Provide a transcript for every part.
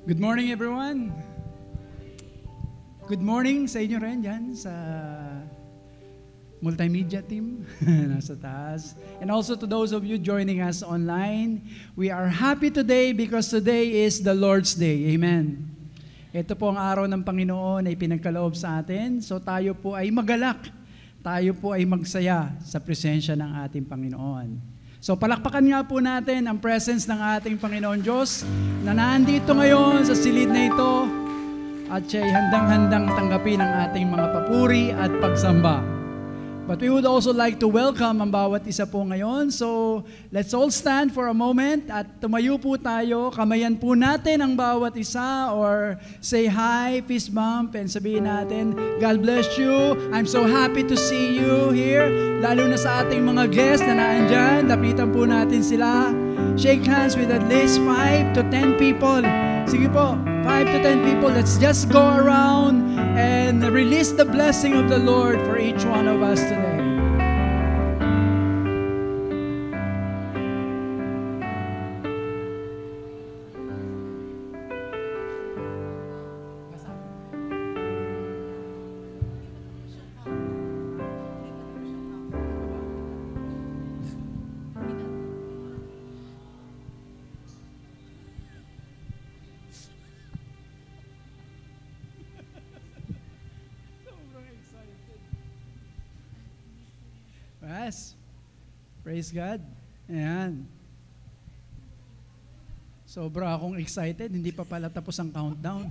Good morning, everyone. Good morning sa inyo rin dyan sa multimedia team nasa taas. And also to those of you joining us online, we are happy today because today is the Lord's Day. Amen. Ito po ang araw ng Panginoon na ipinagkaloob sa atin. So tayo po ay magalak. Tayo po ay magsaya sa presensya ng ating Panginoon. So palakpakan nga po natin ang presence ng ating Panginoon Diyos na nandito ngayon sa silid na ito at siya'y handang-handang tanggapin ang ating mga papuri at pagsamba. But we would also like to welcome ang bawat isa po ngayon. So let's all stand for a moment at tumayo po tayo. Kamayan po natin ang bawat isa or say hi, fist bump, and sabihin natin, God bless you. I'm so happy to see you here. Lalo na sa ating mga guests na naandyan. Lapitan po natin sila. Shake hands with at least 5 to 10 people. Sige po, 5 to 10 people. Let's just go around and release the blessing of the Lord for each one of us today. Yes. Praise God. Ayan. Sobra akong excited. Hindi pa pala tapos ang countdown.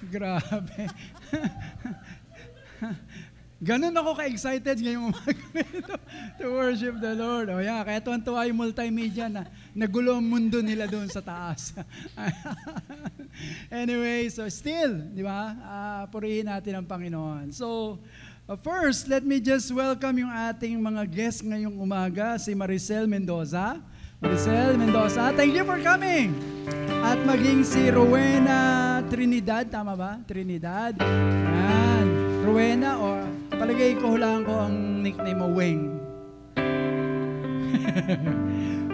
Grabe. Ganun ako ka-excited ngayong umaga to worship the Lord. O yeah, kaya tuwan-tuwa yung multimedia na nagulo ang mundo nila doon sa taas. Anyway, so still, di ba, purihin natin ang Panginoon. So, first, let me just welcome yung ating mga guests ngayong umaga, si Maricel Mendoza. Maricel Mendoza, thank you for coming. At maging si Rowena Trinidad, tama ba? Trinidad. Yan. Rowena, o palagay ko hulaan ko ang nickname mo, Weng.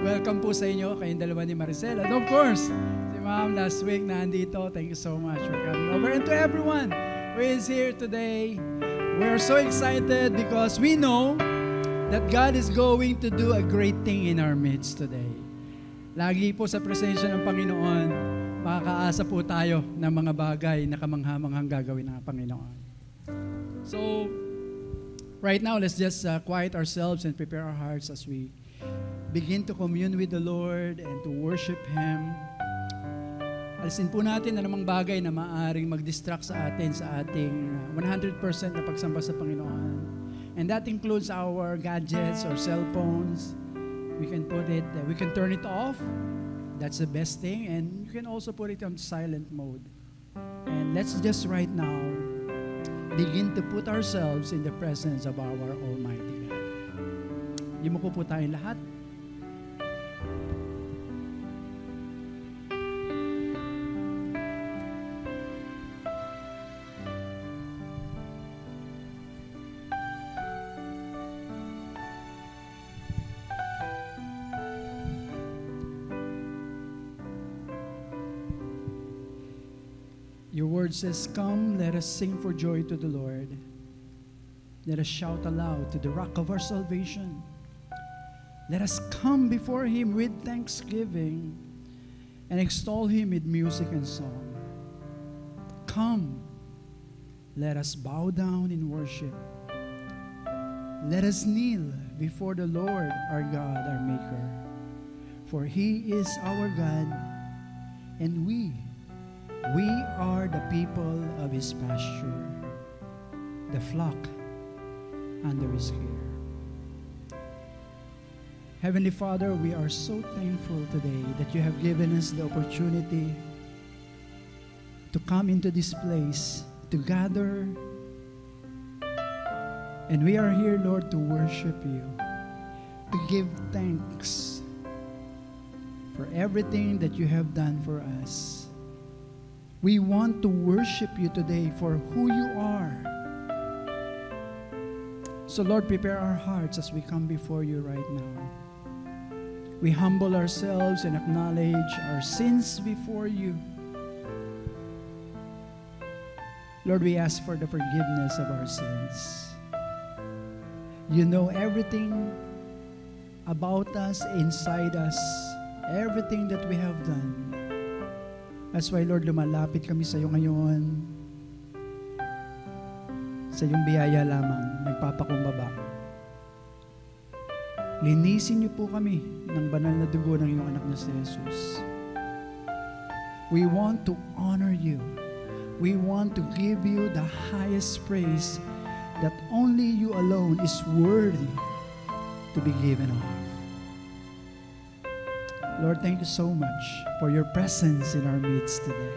Welcome po sa inyo, kayong dalawa ni Maricel. And of course, si Ma'am last week na andito. Thank you so much for coming over. And to everyone who is here today, we're so excited because we know that God is going to do a great thing in our midst today. Lagi po sa presensya ng Panginoon, makakaasa po tayo ng mga bagay na kamangha-manghang gagawin ng Panginoon. So, right now, let's just quiet ourselves and prepare our hearts as we begin to commune with the Lord and to worship Him. Alisin po natin na namang bagay na maaaring mag-distract sa atin sa ating 100% na pagsamba sa Panginoon. And that includes our gadgets or cell phones. We can turn it off. That's the best thing. And you can also put it on silent mode. And let's just right now begin to put ourselves in the presence of our Almighty God. Yumuko po tayong lahat. Your word says, come, let us sing for joy to the Lord. Let us shout aloud to the rock of our salvation. Let us come before Him with thanksgiving and extol Him with music and song. Come, let us bow down in worship. Let us kneel before the Lord our God, our Maker. For He is our God, and we are the people of His pasture, the flock under His care. Heavenly Father, we are so thankful today that You have given us the opportunity to come into this place, to gather, and we are here, Lord, to worship You, to give thanks for everything that You have done for us. We want to worship You today for who You are. So Lord, prepare our hearts as we come before You right now. we humble ourselves and acknowledge our sins before you. Lord, we ask for the forgiveness of our sins. You know everything about us, inside us, everything that we have done. That's why, Lord, lumalapit kami sa iyo ngayon. Sa iyong biyaya lamang, nagpapakumbaba. Linisin niyo po kami ng banal na dugo ng iyong anak na si Jesus. We want to honor you. We want to give you the highest praise that only you alone is worthy to be given of. Lord, thank you so much for your presence in our midst today.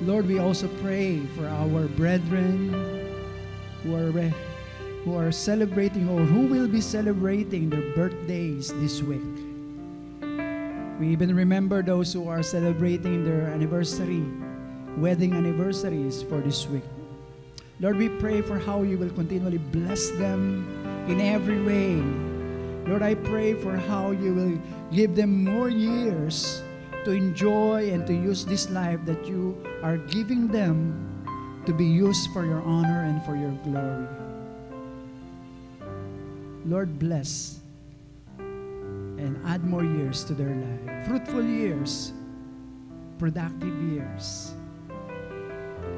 Lord, we also pray for our brethren who are celebrating or who will be celebrating their birthdays this week. We even remember those who are celebrating their wedding anniversaries for this week. Lord, we pray for how you will continually bless them in every way. Lord, I pray for how you will give them more years to enjoy and to use this life that you are giving them to be used for your honor and for your glory. Lord, bless and add more years to their life. Fruitful years, productive years.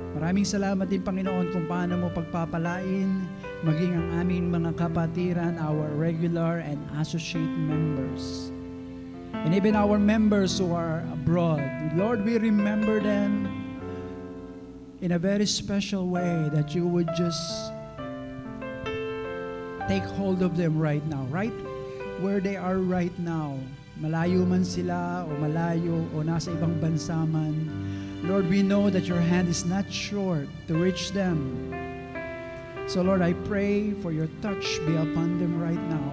Maraming salamat din, Panginoon, kung paano mo pagpapalain maging ang aming mga kapatiran, our regular and associate members. And even our members who are abroad. Lord, we remember them in a very special way, that you would just take hold of them right now, right where they are right now. Malayo man sila o malayo o nasa ibang bansa man. Lord, we know that your hand is not short to reach them. So Lord, I pray for your touch be upon them right now.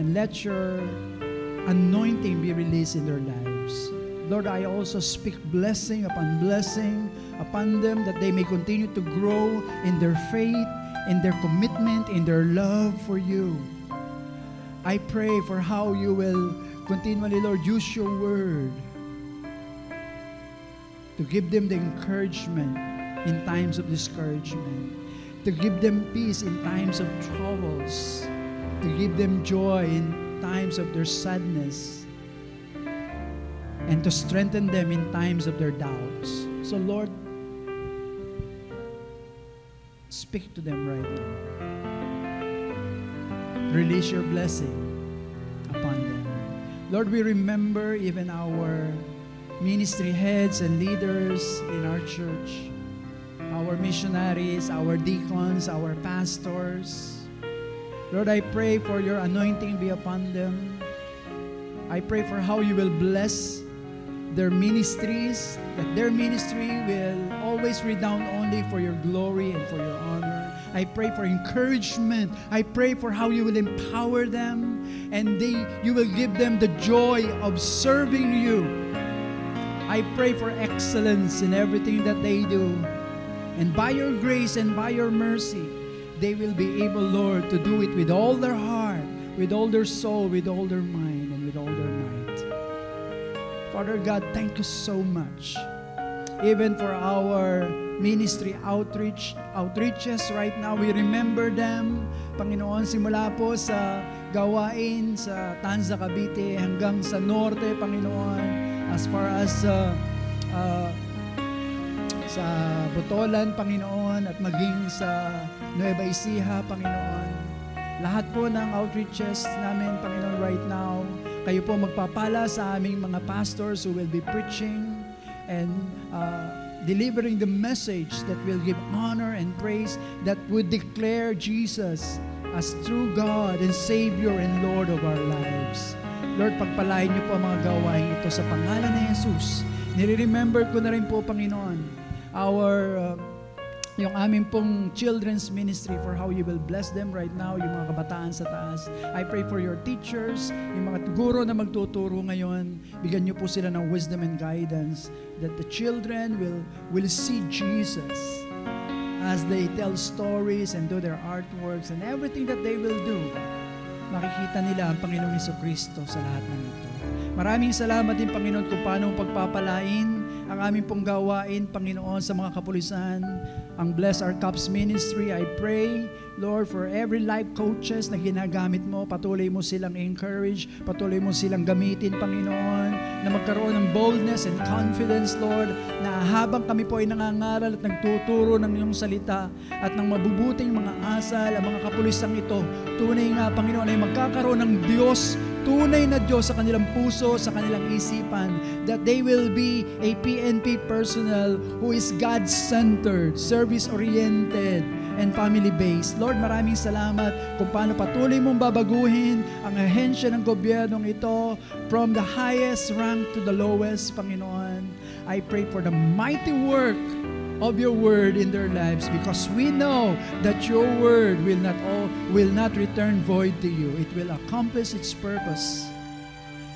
And let your anointing be released in their lives. Lord, I also speak blessing upon them, that they may continue to grow in their faith, in their commitment, in their love for you. I pray for how you will continually, Lord, use your word to give them the encouragement in times of discouragement, to give them peace in times of troubles, to give them joy in times of their sadness, and to strengthen them in times of their doubts. So Lord, speak to them right now. Release your blessing upon them. Lord, we remember even our ministry heads and leaders in our church, our missionaries, our deacons, our pastors. Lord, I pray for your anointing be upon them. I pray for how you will bless their ministries, that their ministry will always redound only for your glory and for your honor. I pray for encouragement. I pray for how you will empower them, and you will give them the joy of serving you. I pray for excellence in everything that they do. And by your grace and by your mercy, they will be able, Lord, to do it with all their heart, with all their soul, with all their mind, and with all their might. Father God, thank you so much. Even for our ministry outreaches right now, we remember them. Panginoon, simula po sa gawain sa Tanza, Cavite hanggang sa Norte, Panginoon, as far as sa Botolan, Panginoon, at maging sa Nueva Ecija, Panginoon. Lahat po ng outreaches namin, Panginoon, right now, kayo po magpapala sa aming mga pastors who will be preaching and delivering the message that will give honor and praise, that would declare Jesus as true God and Savior and Lord of our lives. Lord, pagpalain niyo po ang mga gawain ito sa pangalan ni Jesus. Nire-remember ko na rin po, Panginoon, yung aming pong children's ministry, for how you will bless them right now, yung mga kabataan sa taas. I pray for your teachers, yung mga guro na magtuturo ngayon, bigyan niyo po sila ng wisdom and guidance, that the children will see Jesus as they tell stories and do their artworks and everything that they will do. makikita nila ang Panginoong Hesukristo sa lahat ng ito. Maraming salamat din, Panginoon, kung paano pagpapalain ang aming pong gawain, Panginoon, sa mga kapulisan, ang Bless Our Cups Ministry. I pray, Lord, for every life coaches na ginagamit mo, patuloy mo silang encourage, patuloy mo silang gamitin, Panginoon, na magkaroon ng boldness and confidence, Lord, na habang kami po ay nangangaral at nagtuturo ng iyong salita at ng mabubuting mga asal, ang mga kapulisang ito, tunay nga, Panginoon, ay magkakaroon ng Diyos, tunay na Diyos sa kanilang puso, sa kanilang isipan, that they will be a PNP personnel who is God-centered, service-oriented, and family-based. Lord, maraming salamat kung paano patuloy mong babaguhin ang ahensya ng gobyernong ito from the highest rank to the lowest, Panginoon. I pray for the mighty work of your word in their lives, because we know that your word will not return void to you. It will accomplish its purpose.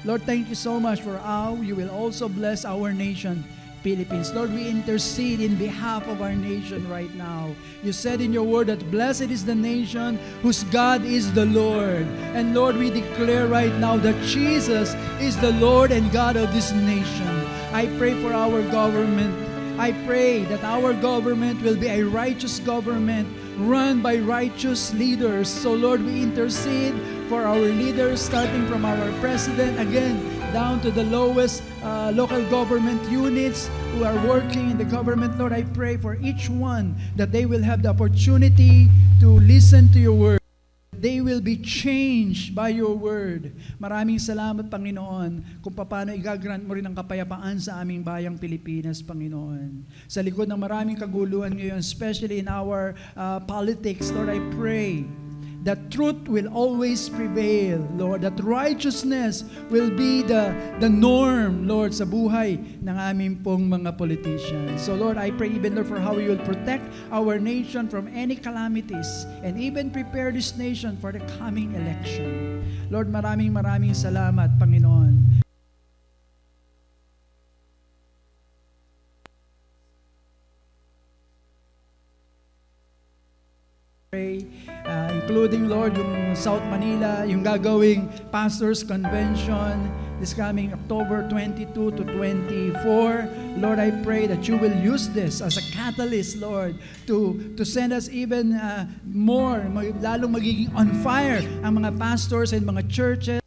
Lord, thank you so much for how you will also bless our nation, Philippines. Lord, we intercede in behalf of our nation right now. You said in your word that blessed is the nation whose God is the Lord. And Lord, we declare right now that Jesus is the Lord and God of this nation. I pray for our government. I pray that our government will be a righteous government run by righteous leaders. So Lord, we intercede for our leaders, starting from our president, again, down to the lowest local government units who are working in the government. Lord, I pray for each one that they will have the opportunity to listen to your word. They will be changed by your word. Maraming salamat, Panginoon, kung paano igagrant mo rin ang kapayapaan sa aming bayang Pilipinas, Panginoon. Sa likod ng maraming kaguluhan ngayon, especially in our politics, Lord, I pray that truth will always prevail, Lord. That righteousness will be the norm, Lord, sa buhay ng aming pong mga politicians. So, Lord, I pray even, Lord, for how you will protect our nation from any calamities and even prepare this nation for the coming election. Lord, maraming salamat, Panginoon. Including, Lord, yung South Manila, yung gagawing Pastors Convention this coming October 22 to 24. Lord, I pray that you will use this as a catalyst, Lord, to send us even more, lalong magiging on fire ang mga pastors and mga churches,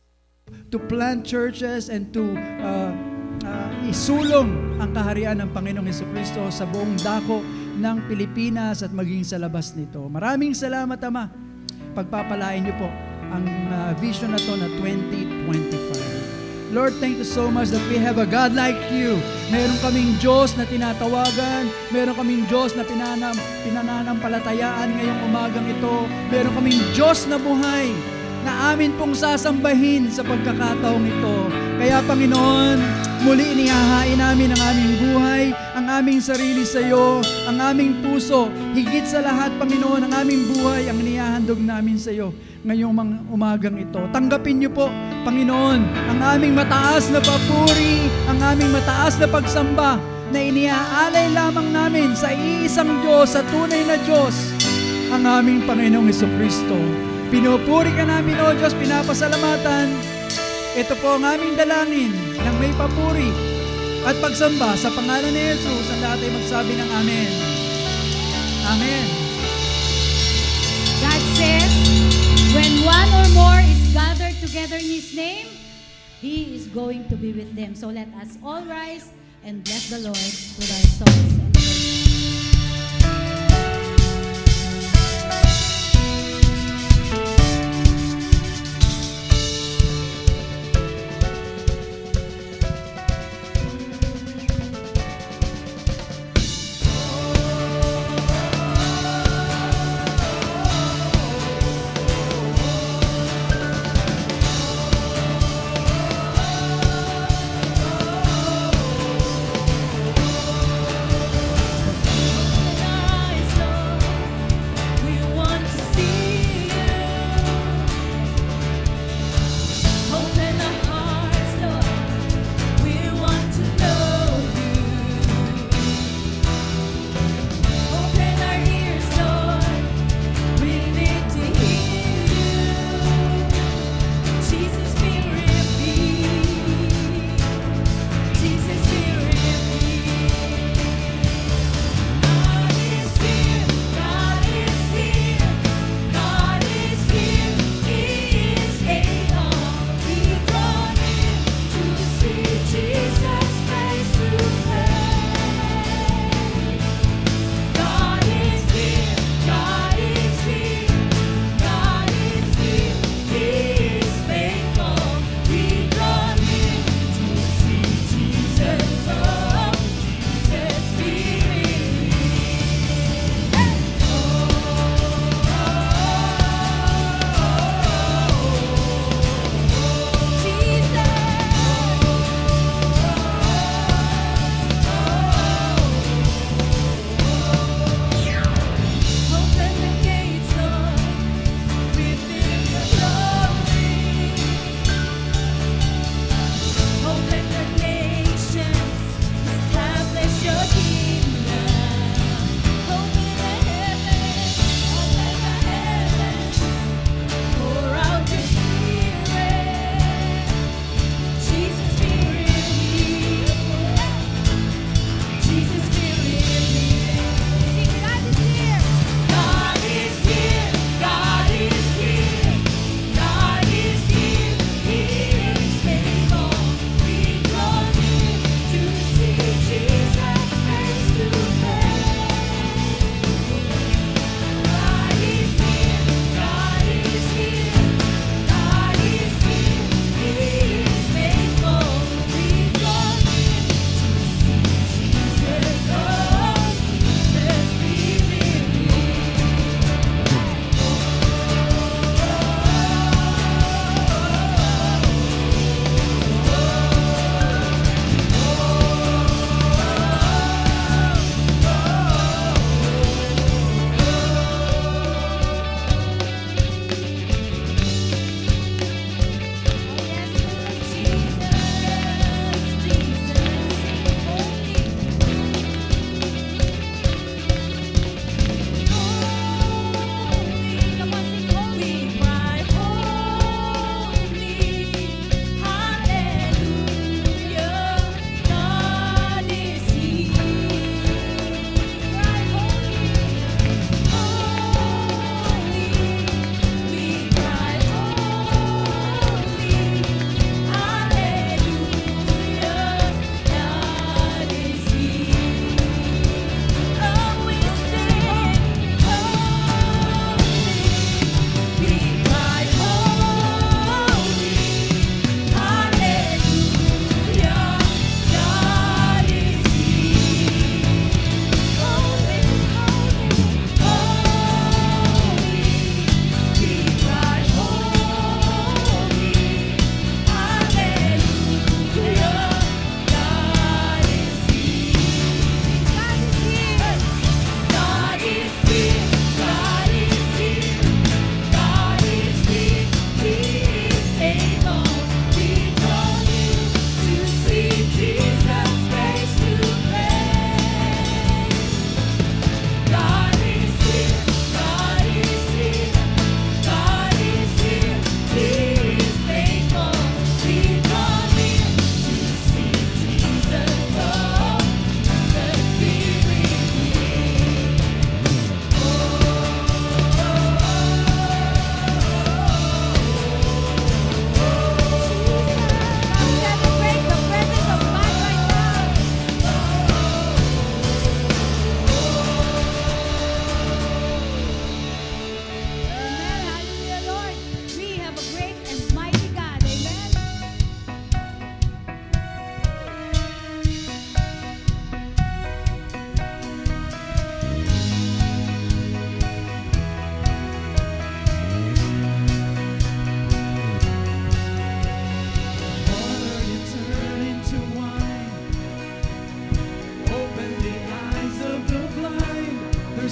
to plant churches and to isulong ang kaharian ng Panginoong Hesukristo sa buong dako ng Pilipinas at maging sa labas nito. Maraming salamat, Ama. Pagpapalain niyo po ang vision na to na 2025. Lord, thank you so much that we have a God like you. Meron kaming Diyos na tinatawagan, meron kaming Diyos na pinananampalatayaan ngayong umagang ito, meron kaming Diyos na buhay na amin pong sasambahin sa pagkakataong ito. Kaya, Panginoon, muli inihahain namin ang aming buhay, ang aming sarili sa iyo, ang aming puso. Higit sa lahat, Panginoon, ang aming buhay, ang inihahandog namin sa iyo ngayong mga umagang ito. Tanggapin niyo po, Panginoon, ang aming mataas na papuri, ang aming mataas na pagsamba na iniaalay lamang namin sa iisang Diyos, sa tunay na Diyos, ang aming Panginoong Hesukristo. Pinupuri ka namin, O Diyos, pinapasalamatan. Ito po ang aming dalangin ng may papuri at pagsamba sa pangalan ni Jesus. Ang lahat ay magsabi ng Amen. Amen. God says, when one or more is gathered together in His name, He is going to be with them. So let us all rise and bless the Lord with our songs and praise.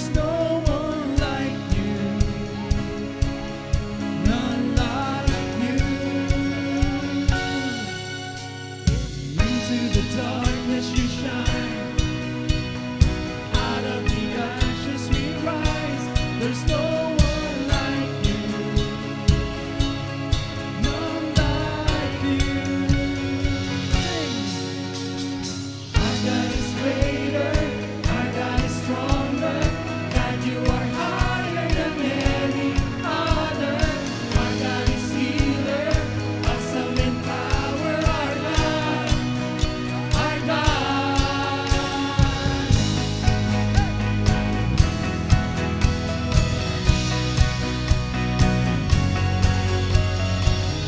There's no one like you, none like you. Into the darkness you shine, out of the ashes we rise. There's no one like you, none like you. Our God is greater, our God is stronger. God, you are higher than any other. Our God is healer, awesome in power. Our God, our God.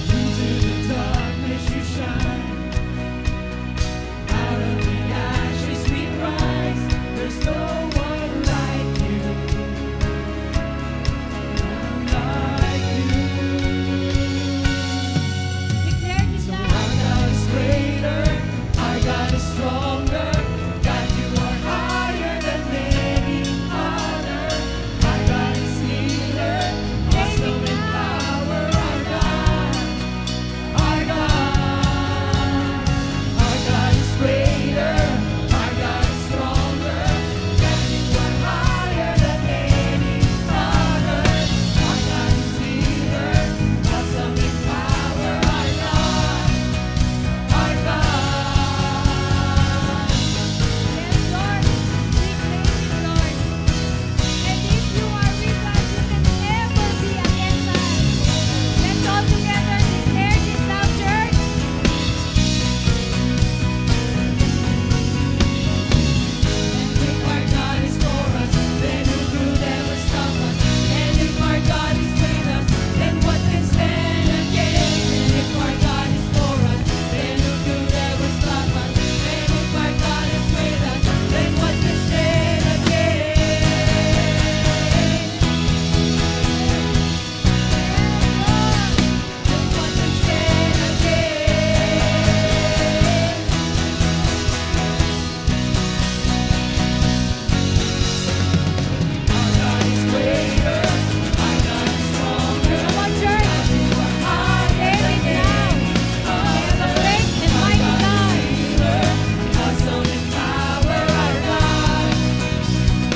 Into the darkness you shine, out of the ashes we rise. There's no one like you, none like you. Declare this Our loud. God is greater, our God is stronger. God, you are higher than any other. Our God is healer, awesome in power. Our God, our God. Our God is greater, our God is stronger. God, you are higher than any other. Our God is healer, awesome in power. Our God, our God. Yes, Lord. We praise you, Lord. And if you are with us, you can never be against us. Let's all together declare this loud, church. If our God is for us, then who could ever stop us? And if our God is with us, then what can stand against? And if our God is for us, then who could ever stop us? And if our God is with us, then what can stand against? Then what can stand against? Our God is greater, our God is stronger. Come on, church. You are higher Name than it now. any We have a other. great and mighty God. Healer, awesome in power. Our God,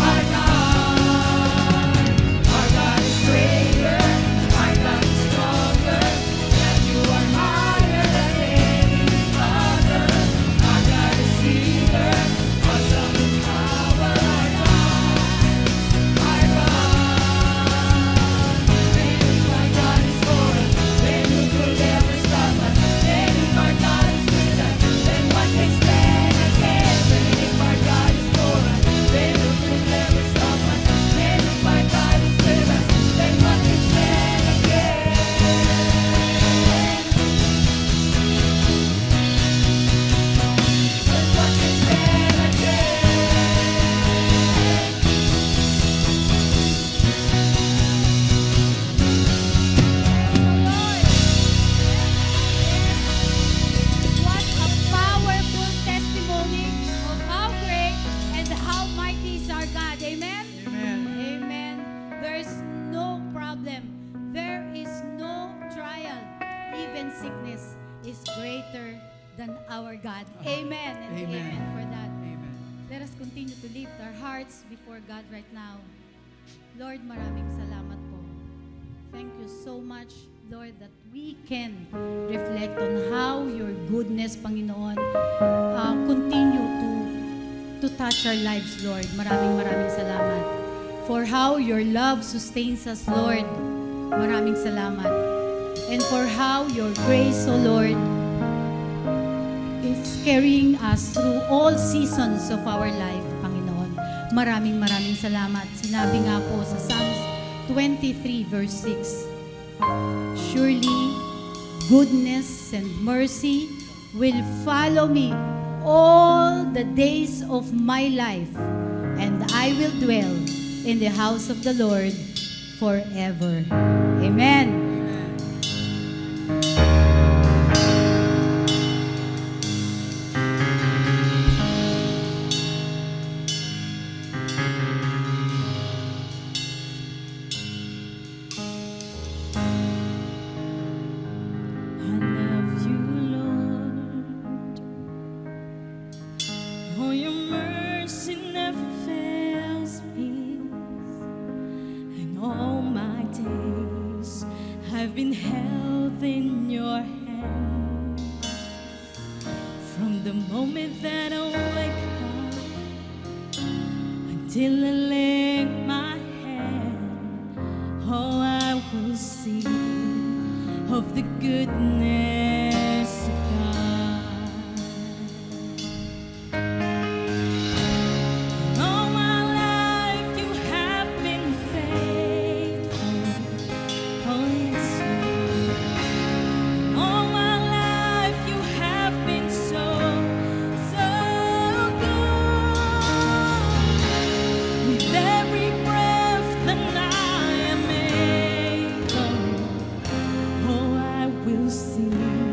our God. Our God is greater, our God is stronger. God, you are higher than any other. Our God is healer, awesome in power. Our God, our God. And if our God is for us, then who could ever stop us? And if our God is with us, then what can stand against? And if our God is for us, then who could ever stop us? And if our God is with us, then what can stand against? Then what can stand against? What a powerful testimony of how great and how mighty is our God. Amen? Amen. Amen. There is no problem. There is no trial. Even sickness is greater than our God. Amen and Amen. amen for that. Amen. Let us continue to lift our hearts before God right now. Lord, maraming salamat po. Thank you so much, Lord, that we can reflect on how your goodness, Panginoon, continue to touch our lives, Lord. Maraming salamat. For how your love sustains us, Lord. Maraming salamat. And for how your grace, O Lord, is carrying us through all seasons of our life, Panginoon. Maraming salamat. Sinabi nga po sa Psalms 23 verse 6, surely goodness and mercy will follow me all the days of my life, and I will dwell in the house of the Lord forever. Amen. mercy never fails me, and all my days I've been held in your hands. From the moment that I wake up until I lay my head, oh, I will see of the goodness of God. All my life you have been faithful. Oh, yes, you. All my life you have been so, so good. With every breath that I am able, oh, I will sing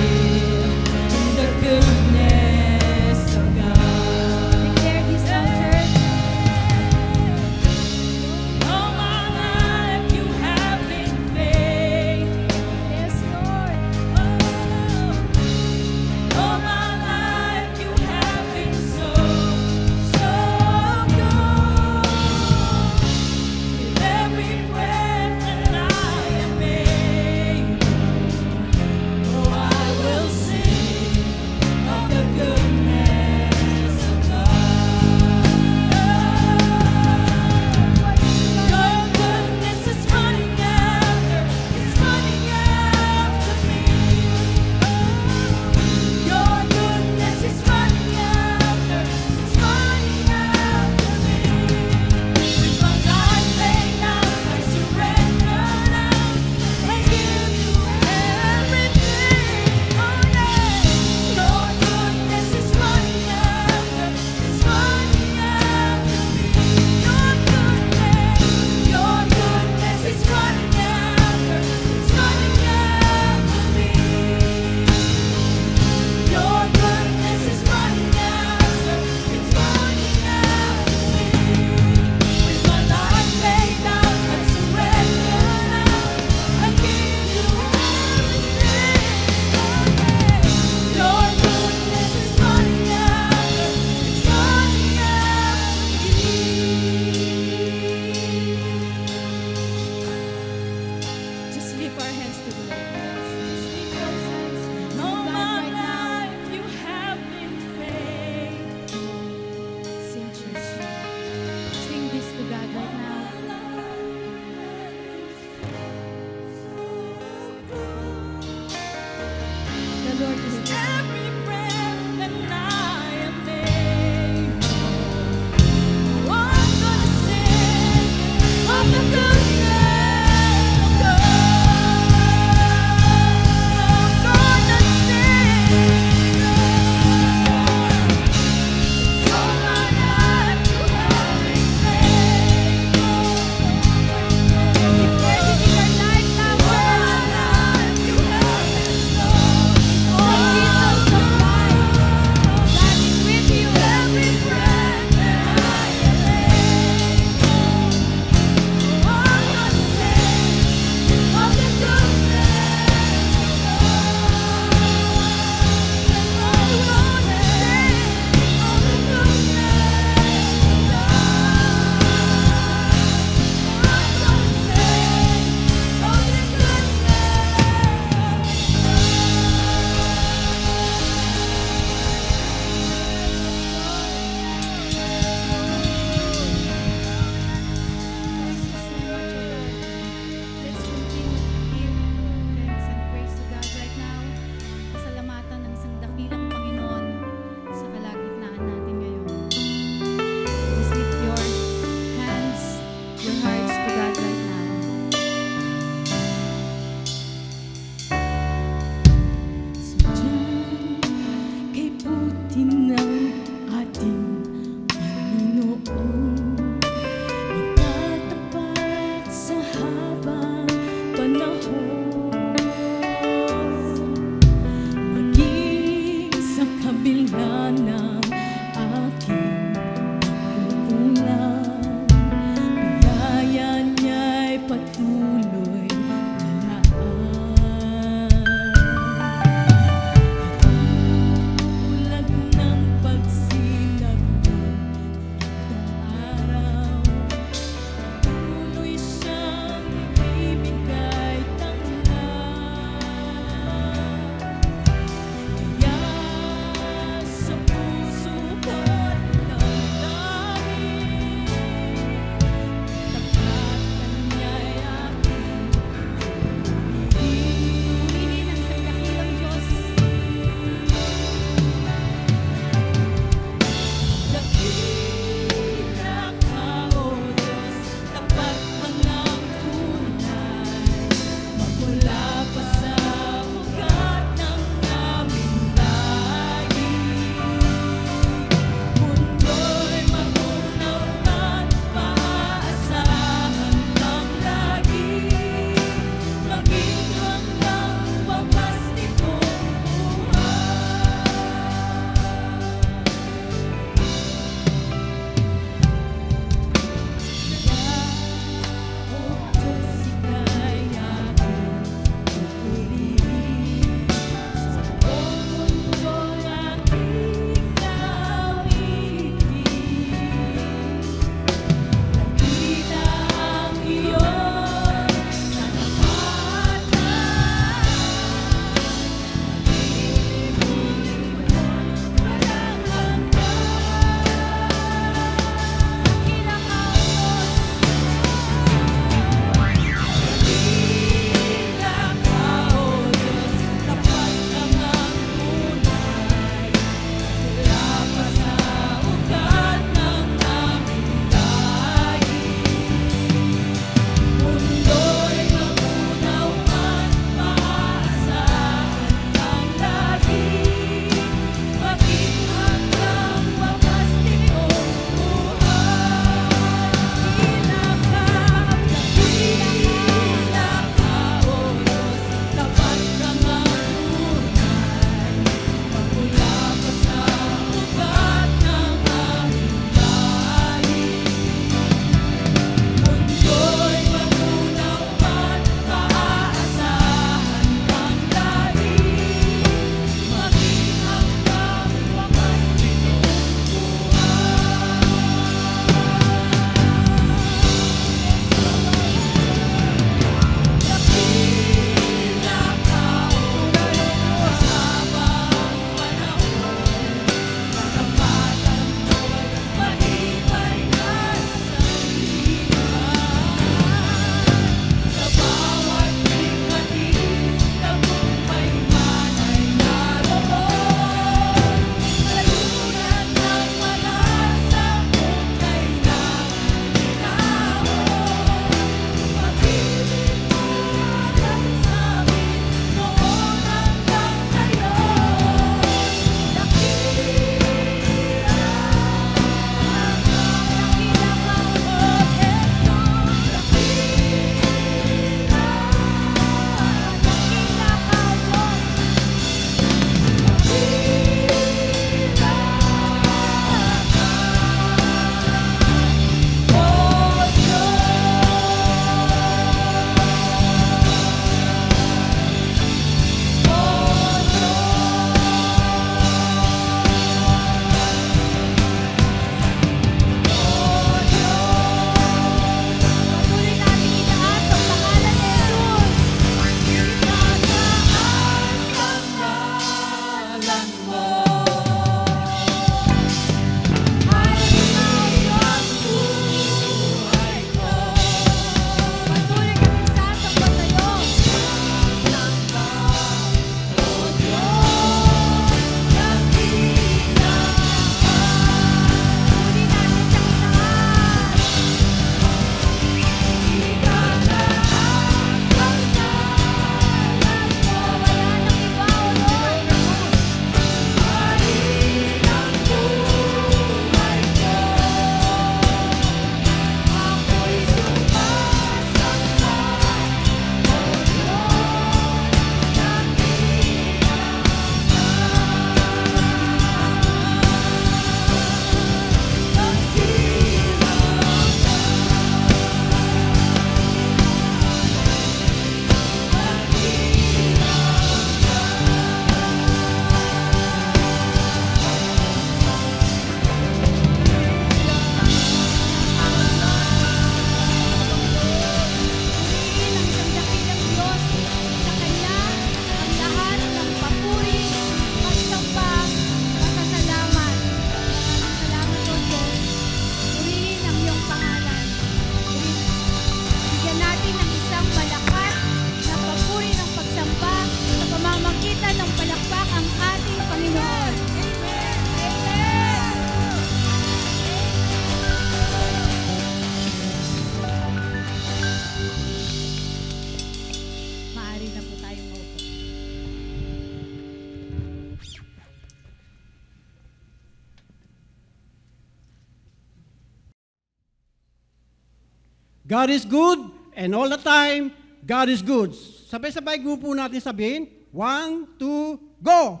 God is good, and all the time, God is good. Sabay-sabay po natin sabihin, 1, 2, go!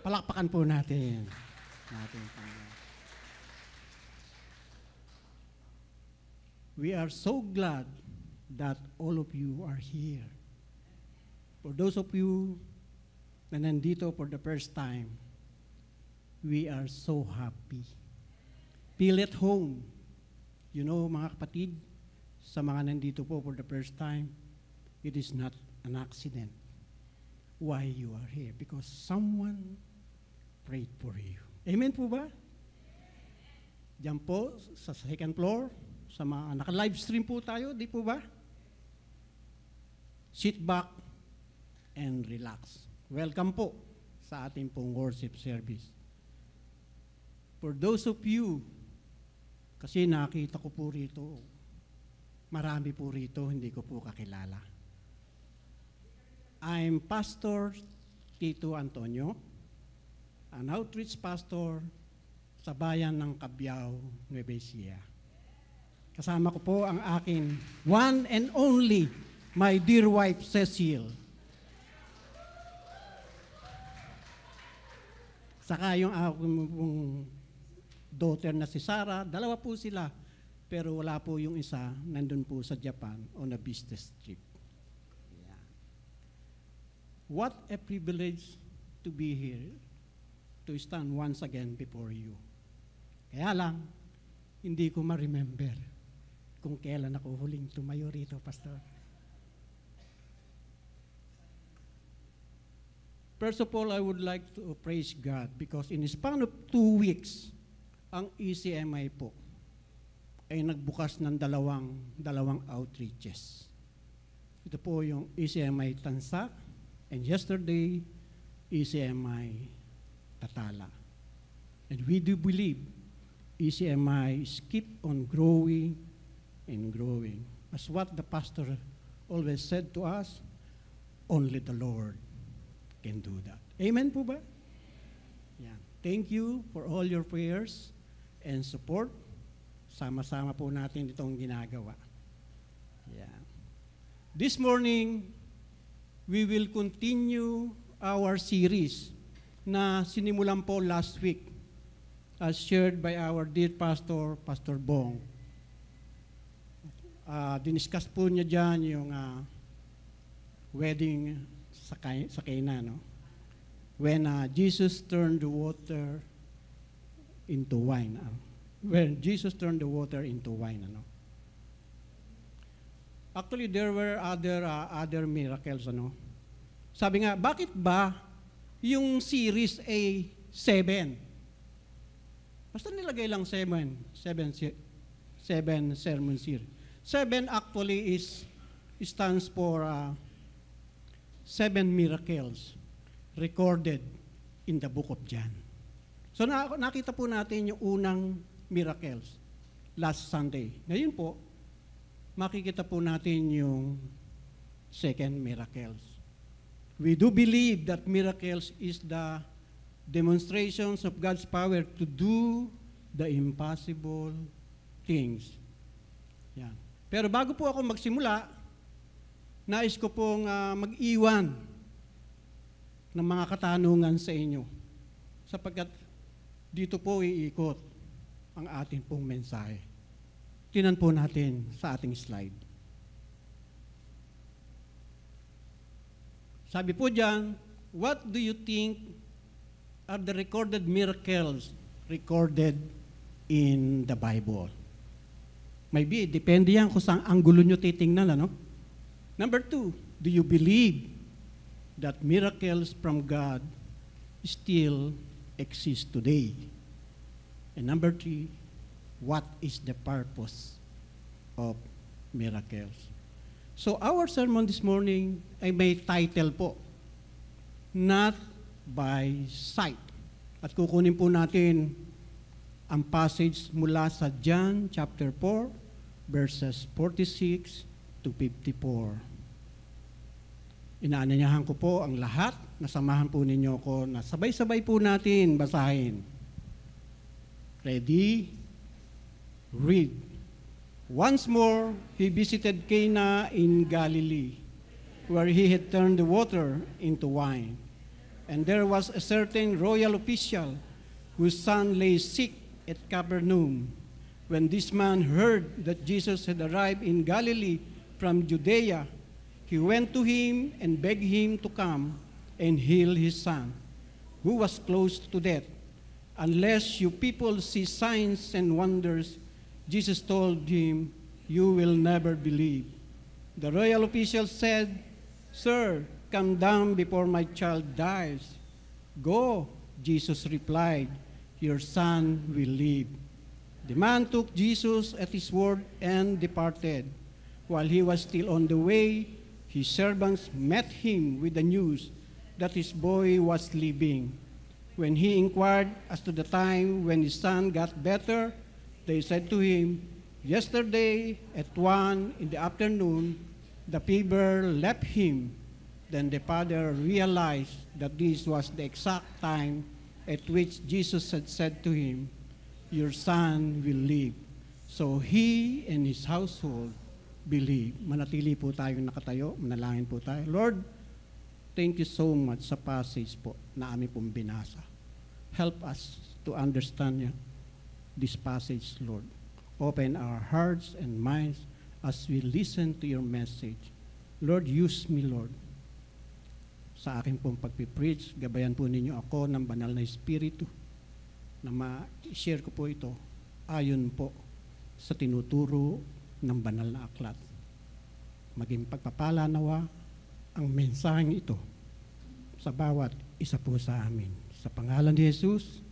Palakpakan po natin. We are so glad that all of you are here. For those of you na nandito for the first time, we are so happy. Feel at home. You know, mga kapatid, sa mga nandito po for the first time, it is not an accident why you are here. Because someone prayed for you. Amen po ba? Diyan po, sa second floor, sa mga naka-live stream po tayo, di po ba? Sit back and relax. Welcome po sa ating pong worship service. For those of you, kasi nakita ko po rito, marami po rito, hindi ko po kakilala. I'm Pastor Tito Antonio, an outreach pastor sa bayan ng Cabiao, Nueva Ecija. Kasama ko po ang aking one and only, my dear wife, Cecil. Saka yung aking daughter na si Sarah, dalawa po sila, pero wala po yung isa, nandun po sa Japan on a business trip. Yeah. What a privilege to be here, to stand once again before you. Kaya lang, hindi ko ma-remember kung kailan ako huling tumayo rito, Pastor. First of all, I would like to praise God because in the span of 2 weeks, ang ECMI po ay nagbukas ng dalawang outreaches. Ito po yung ECMI Tansak and yesterday, ECMI Tatala. And we do believe ECMI is keep on growing and growing. As what the pastor always said to us, only the Lord can do that. Amen po ba? Yeah. Thank you for all your prayers and support. Sama-sama po natin itong ginagawa. Yeah. This morning, we will continue our series na sinimulan po last week as shared by our dear pastor, Pastor Bong. Diniscuss po niya dyan yung wedding sa Cana, no? When Jesus turned the water into wine. When Jesus turned the water into wine, ano? Actually, there were other miracles, ano? Sabi nga, bakit ba yung series A 7? Basta nilagay lang 7 sermon series. 7 actually stands for 7 miracles recorded in the book of John. So nakita po natin yung unang miracles last Sunday. Ngayon po, makikita po natin yung second miracles. We do believe that miracles is the demonstrations of God's power to do the impossible things. Yan. Pero bago po ako magsimula, nais ko pong mag-iwan ng mga katanungan sa inyo sapagkat dito po iikot ang ating pong mensahe. Tingnan po natin sa ating slide. Sabi po diyan, what do you think are the recorded miracles recorded in the Bible? Maybe, depende yan kung saan anggulo nyo titingnan, ano? Number 2, do you believe that miracles from God still exist today? And number 3, what is the purpose of miracles? So our sermon this morning ay may title po, Not by Sight. At kukunin po natin ang passage mula sa John chapter 4, verses 46 to 54. Inaanyayahan ko po ang lahat, nasamahan po ninyo ko na sabay-sabay po natin basahin Ready? Read. Once more, he visited Cana in Galilee, where he had turned the water into wine. And there was a certain royal official whose son lay sick at Capernaum. When this man heard that Jesus had arrived in Galilee from Judea, he went to him and begged him to come and heal his son, who was close to death. Unless you people see signs and wonders, Jesus told him, you will never believe. The royal official said, Sir, come down before my child dies. Go, Jesus replied, your son will live. The man took Jesus at his word and departed. While he was still on the way, his servants met him with the news that his boy was living. When he inquired as to the time when his son got better, they said to him, yesterday at 1 in the afternoon, the fever left him. Then the father realized that this was the exact time at which Jesus had said to him, your son will live. So he and his household believe. Manatili po tayong nakatayo, manalangin po tayo. Lord, thank you so much sa passage po na aming pong binasa. Help us to understand this passage, Lord. Open our hearts and minds as we listen to your message. Lord, use me, Lord. Sa aking pong pagpipreach, gabayan po ninyo ako ng banal na Espiritu na ma-share ko po ito ayon po sa tinuturo ng banal na aklat. Maging pagpapala nawa ang mensaheng ito sa bawat isa po sa amin. Sa pangalan ni Jesus,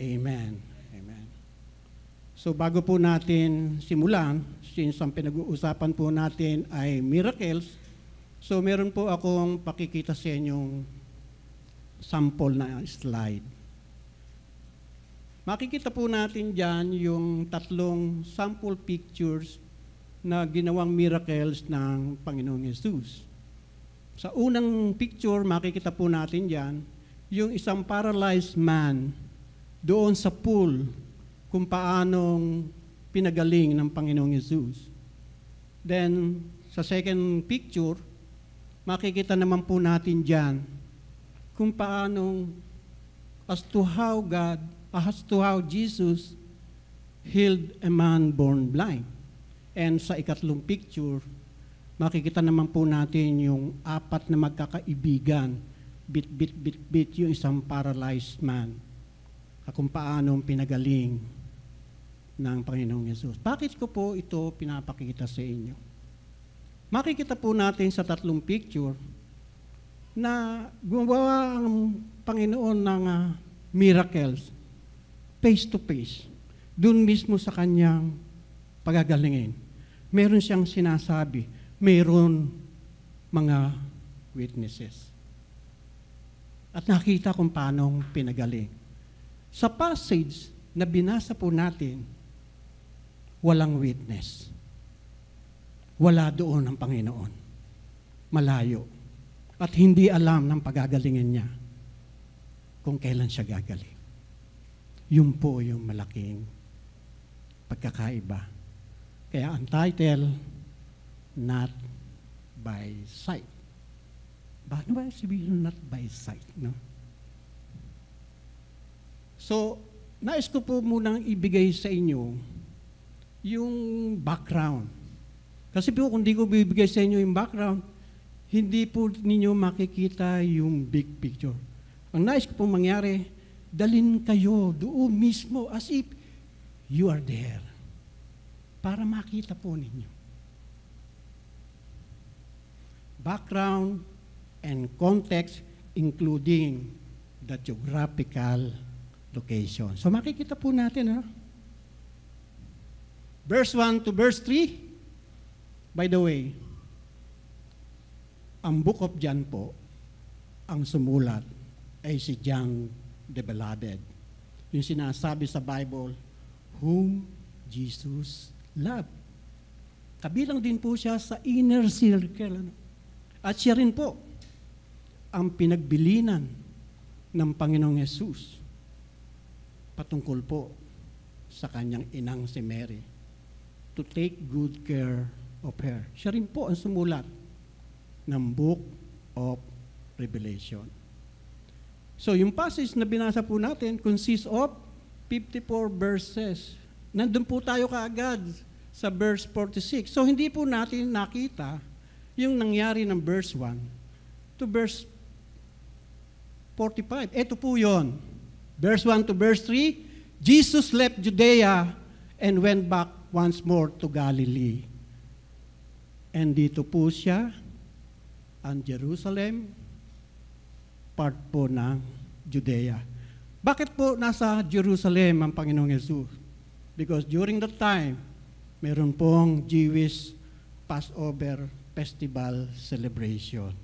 Amen. Amen. So bago po natin simulan, since ang pinag-uusapan po natin ay miracles, so meron po akong pakikita sa inyong sample na slide. Makikita po natin dyan yung tatlong sample pictures na ginawang miracles ng Panginoong Jesus. Sa unang picture, makikita po natin dyan yung isang paralyzed man doon sa pool kung paanong pinagaling ng Panginoong Jesus. Then, sa second picture, makikita naman po natin dyan kung paanong as to how Jesus healed a man born blind. And sa ikatlong picture, makikita naman po natin yung apat na magkakaibigan, bit, yung isang paralyzed man, kung paanong pinagaling ng Panginoong Yesus. Bakit ko po ito pinapakita sa inyo? Makikita po natin sa tatlong picture na gumawa ang Panginoon ng miracles face to face, doon mismo sa kanyang pagagalingin. Meron siyang sinasabi, meron mga witnesses. At nakita kung paano pinagaling. Sa passage na binasa po natin, walang witness. Wala doon ang Panginoon. Malayo. At hindi alam ng pagagalingin niya kung kailan siya gagaling. Yun po yung malaking pagkakaiba. Kaya ang title, Not by Sight. Paano ba sabihin not by sight? No? So, nais ko po munang ibigay sa inyo yung background. Kasi po kung di ko bibigay sa inyo yung background, hindi po ninyo makikita yung big picture. Ang nais ko po mangyari, dalin kayo doon mismo as if you are there para makita po ninyo. Background and context including the geographical location. So makikita po natin, verse 1 to verse 3. By the way, ang book of John po, ang sumulat ay si John the Beloved. Yung sinasabi sa Bible, whom Jesus loved. Kabilang din po siya sa inner circle. At siya rin po ang pinagbilinan ng Panginoong Yesus patungkol po sa kanyang inang si Mary to take good care of her. Siya rin po ang sumulat ng Book of Revelation. So yung passage na binasa po natin consists of 54 verses. Nandun po tayo kaagad sa verse 46. So hindi po natin nakita yung nangyari ng verse 1 to verse 45. Ito po yon. Verse 1 to verse 3, Jesus left Judea and went back once more to Galilee. And dito po siya, ang Jerusalem, part po ng Judea. Bakit po nasa Jerusalem ang Panginoong Yesus? Because during that time, meron pong Jewish Passover Festival celebration.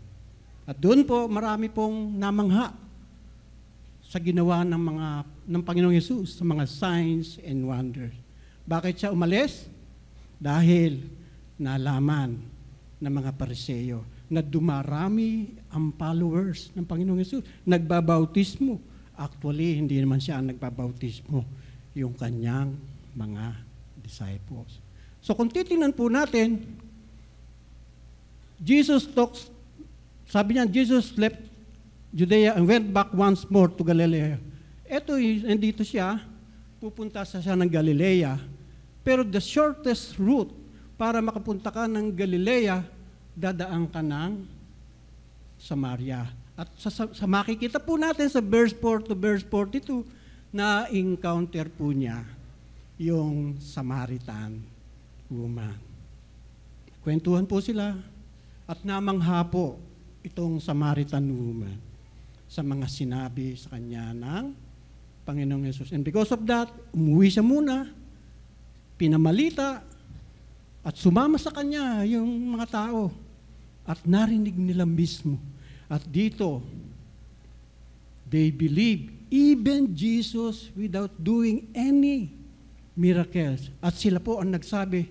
At doon po, marami pong namangha sa ginawa ng Panginoong Yesus, sa mga signs and wonders. Bakit siya umalis? Dahil nalaman ng mga Pariseo na dumarami ang followers ng Panginoong Yesus. Nagbabautismo. Actually, hindi naman siya ang nagbabautismo, yung kanyang mga disciples. So kung titingnan po natin, sabi niya, Jesus left Judea and went back once more to Galilee. Nandito siya, pupunta siya ng Galilea, pero the shortest route para makapunta ka ng Galilea, dadaan ka ng Samaria. At sa makikita po natin sa verse 4 to verse 42, na encounter po niya yung Samaritan woman. Kwentuhan po sila at namangha po itong Samaritan woman sa mga sinabi sa kanya ng Panginoong Yesus. And because of that, umuwi siya muna, pinamalita, at sumama sa kanya yung mga tao. At narinig nila mismo. At dito, they believe even Jesus without doing any miracles. At sila po ang nagsabi,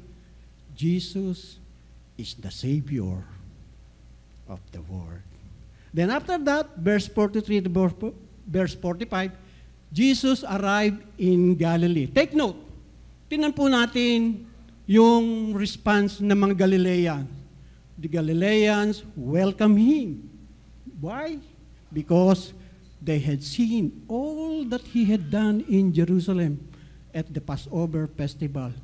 Jesus is the Savior of the world. Then after that, verse 43 to verse 45, Jesus arrived in Galilee. Take note, tingnan po natin yung response ng mga Galileans. The Galileans welcome Him. Why? Because they had seen all that He had done in Jerusalem at the Passover festival,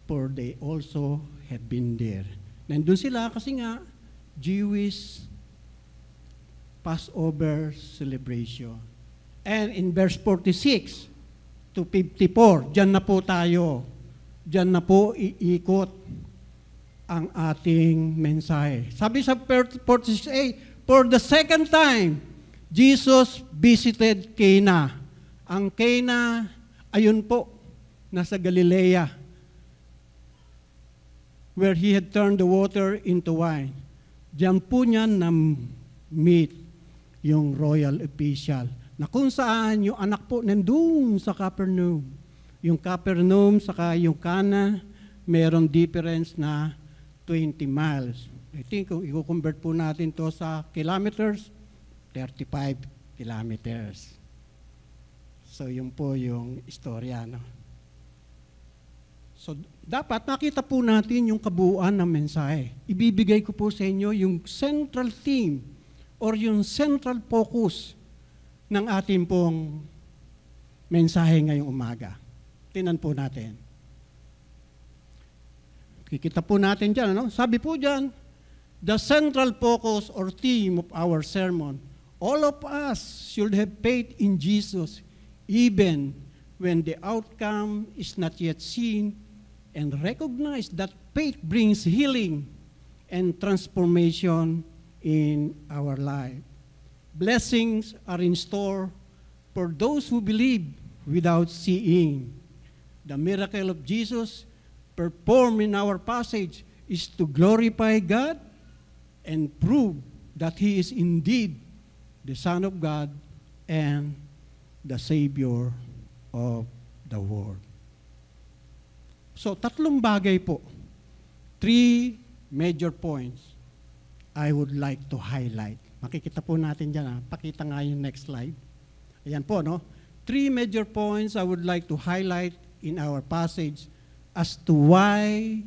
for they also had been there. Nandun sila kasi nga, Jewish Passover celebration. And in verse 46 to 54, dyan na po tayo. Dyan na po iikot ang ating mensahe. Sabi sa 46:8, for the second time, Jesus visited Cana. Ang Cana, ayun po, nasa Galilea, where He had turned the water into wine. Diyan po niya na-meet yung royal official, na kung saan yung anak po nandun sa Capernaum. Yung Capernaum saka yung Cana, mayroong difference na 20 miles. I think kung i-convert po natin to sa kilometers, 35 kilometers. So yun po yung istorya, no? So dapat nakita po natin yung kabuuan ng mensahe. Ibibigay ko po sa inyo yung central theme or yung central focus ng ating pong mensahe ngayong umaga. Tingnan po natin. Kikita po natin dyan, ano? Sabi po dyan, the central focus or theme of our sermon, all of us should have faith in Jesus, even when the outcome is not yet seen, and recognize that faith brings healing and transformation in our life. Blessings are in store for those who believe without seeing. The miracle of Jesus performed in our passage is to glorify God and prove that He is indeed the Son of God and the Savior of the world. So, tatlong bagay po. 3 major points I would like to highlight. Makikita po natin dyan. Pakita nga yung next slide. Ayan po, no? 3 major points I would like to highlight in our passage as to why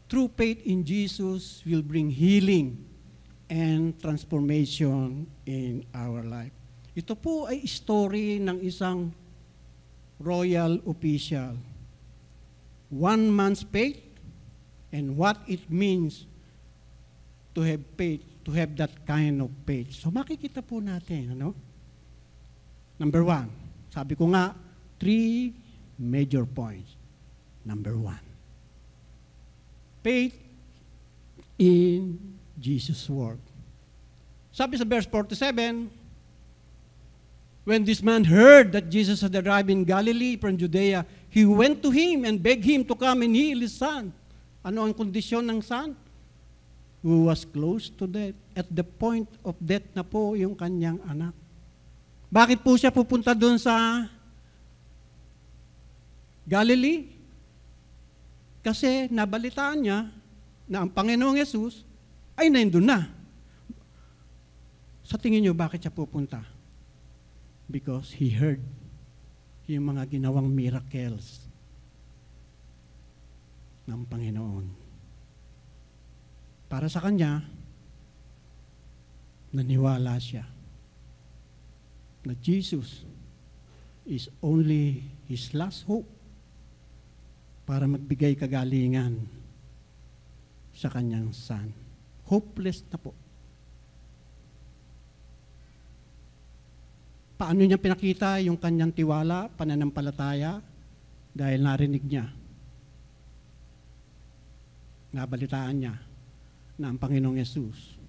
true faith in Jesus will bring healing and transformation in our life. Ito po ay story ng isang royal official. One man's faith and what it means to have faith, to have that kind of faith. So makikita po natin, ano? Number 1, sabi ko nga, 3 major points. Number 1, faith in Jesus' word. Sabi sa verse 47, when this man heard that Jesus had arrived in Galilee from Judea, he went to him and begged him to come and heal his son. Ano ang kondisyon ng son? Who was close to death. At the point of death na po yung kanyang anak. Bakit po siya pupunta doon sa Galilee? Kasi nabalitaan niya na ang Panginoong Yesus ay nandun na. Sa tingin niyo, bakit siya pupunta? Because he heard yung mga ginawang miracles ng Panginoon. Para sa kanya, naniwala siya na Jesus is only his last hope para magbigay kagalingan sa kanyang son. Hopeless na po. Paano niya pinakita yung kanyang tiwala, pananampalataya? Dahil narinig niya, nabalitaan niya na ang Panginoong Yesus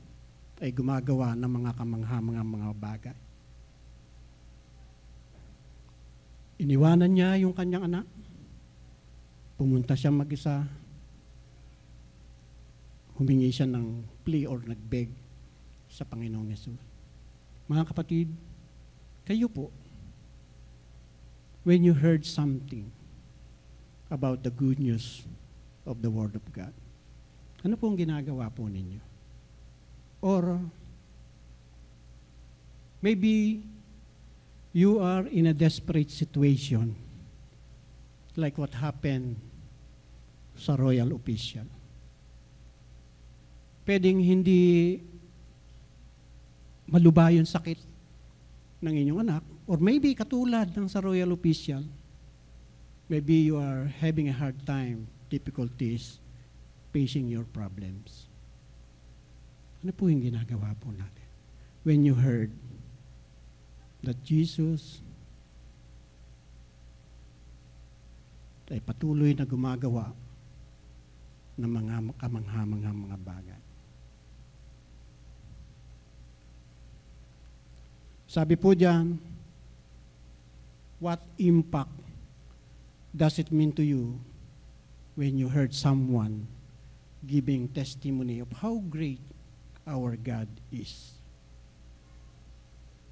ay gumagawa ng mga kamangha-mga bagay. Iniwanan niya yung kanyang anak. Pumunta siya mag-isa. Humingi siya ng plea or nagbeg sa Panginoong Yesus. Mga kapatid, kayo po, when you heard something about the good news of the Word of God, ano pong ginagawa po ninyo? Or maybe you are in a desperate situation like what happened sa royal official. Pwedeng hindi malubha yung sakit ng inyong anak, or maybe katulad ng sa royal official, maybe you are having a hard time, difficulties, facing your problems. Ano po yung ginagawa po natin? When you heard that Jesus ay patuloy na gumagawa ng mga kamangha-manghang mga bagay. Sabi po diyan, what impact does it mean to you when you heard someone giving testimony of how great our God is?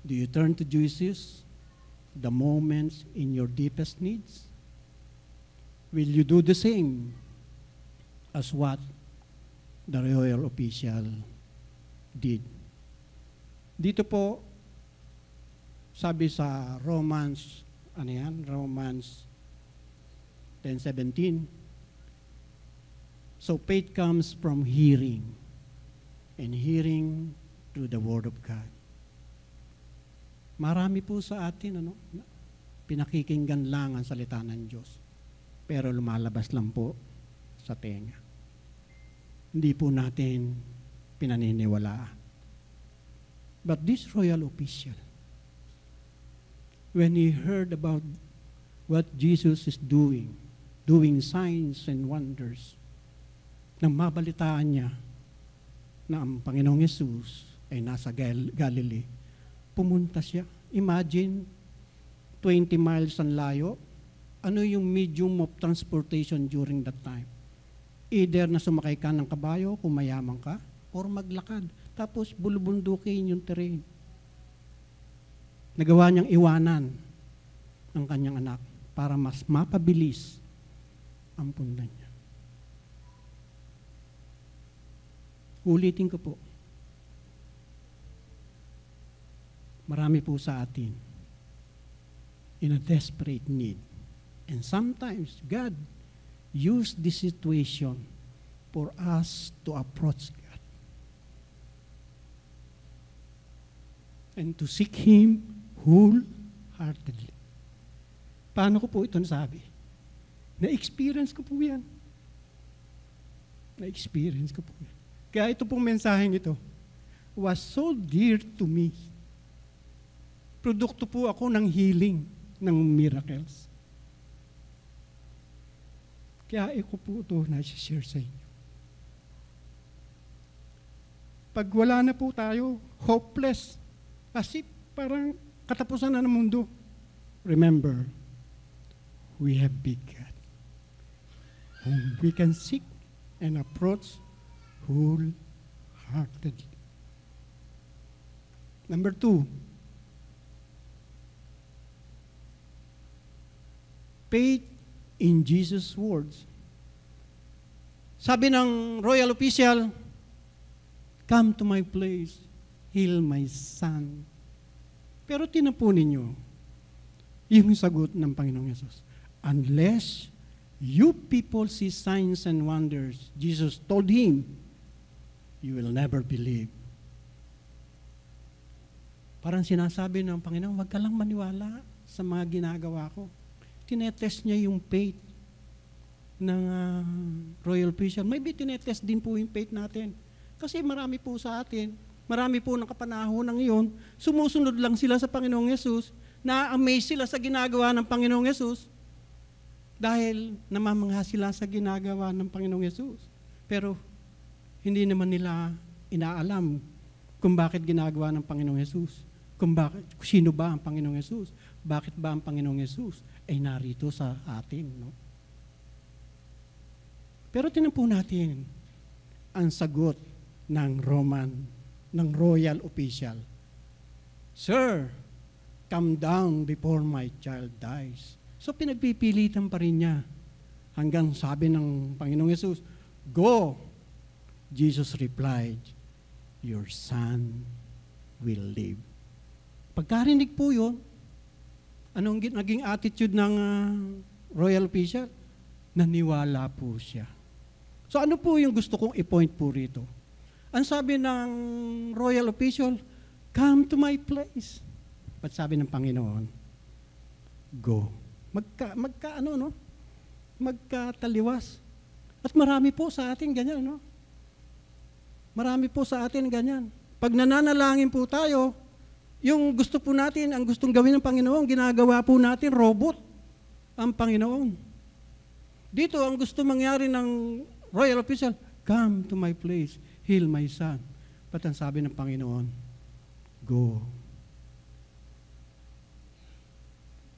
Do you turn to Jesus the moments in your deepest needs? Will you do the same as what the royal official did? Dito po, sabi sa Romans 10:17, so faith comes from hearing, and hearing through the Word of God. Marami po sa atin, pinakikinggan lang ang salita ng Diyos, pero lumalabas lang po sa tenga. Hindi po natin pinaniniwalaan. But this royal official, when he heard about what Jesus is doing signs and wonders, nang mabalitaan niya na ang Panginoong Yesus ay nasa Galilee, pumunta siya. Imagine, 20 miles ang layo. Ano yung medium of transportation during that time? Either na sumakay ka ng kabayo kung mayaman ka, or maglakad. Tapos bulubundukin yung terrain. Nagawa niyang iwanan ang kanyang anak para mas mapabilis ang pundan niya. Ulitin ko po. Marami po sa atin in a desperate need And sometimes God used this situation for us to approach God and to seek Him wholeheartedly. Paano ko po ito nasabi? Na-experience ko po yan. Na-experience ko po yan. Kaya ito pong mensaheng ito was so dear to me. Produkto po ako ng healing, ng miracles. Kaya ito po ito na-share sa inyo. Pag wala na po tayo, hopeless, as if parang katapusan na ng mundo, remember, we have big God whom we can seek and approach wholeheartedly. Number 2, faith in Jesus' words. Sabi ng royal official, come to my place, heal my son. Pero tinapunin niyo yung sagot ng Panginoong Yesus. Unless you people see signs and wonders, Jesus told him, you will never believe. Parang sinasabi ng Panginoon, wag ka lang maniwala sa mga ginagawa ko. Tinetest niya yung faith ng royal official. Maybe tinetest din po yung faith natin. Kasi marami po sa atin, marami po ng kapanahon ng iyon, sumusunod lang sila sa Panginoong Yesus, na-amaze sila sa ginagawa ng Panginoong Yesus, dahil namamangha sila sa ginagawa ng Panginoong Yesus. Pero hindi naman nila inaalam kung bakit ginagawa ng Panginoong Yesus. Kung sino ba ang Panginoong Yesus? Bakit ba ang Panginoong Yesus ay narito sa atin? No? Pero tinan po natin ang sagot ng royal official. Sir, come down before my child dies. So pinagpipilitan pa rin niya hanggang sabi ng Panginoong Yesus, go. Jesus replied, your son will live. Pagkarinig po yun, anong naging attitude ng royal official? Naniwala po siya. So ano po yung gusto kong i-point po rito? Ang sabi ng royal official, come to my place. But sabi ng Panginoon, go. Magkataliwas. At marami po sa atin ganyan, no? Marami po sa atin ganyan. Pag nananalangin po tayo, yung gusto po natin, ang gustong gawin ng Panginoon, ginagawa po natin, robot ang Panginoon. Dito, ang gusto mangyari ng royal official, come to my place, heal my son. But ang sabi ng Panginoon, go.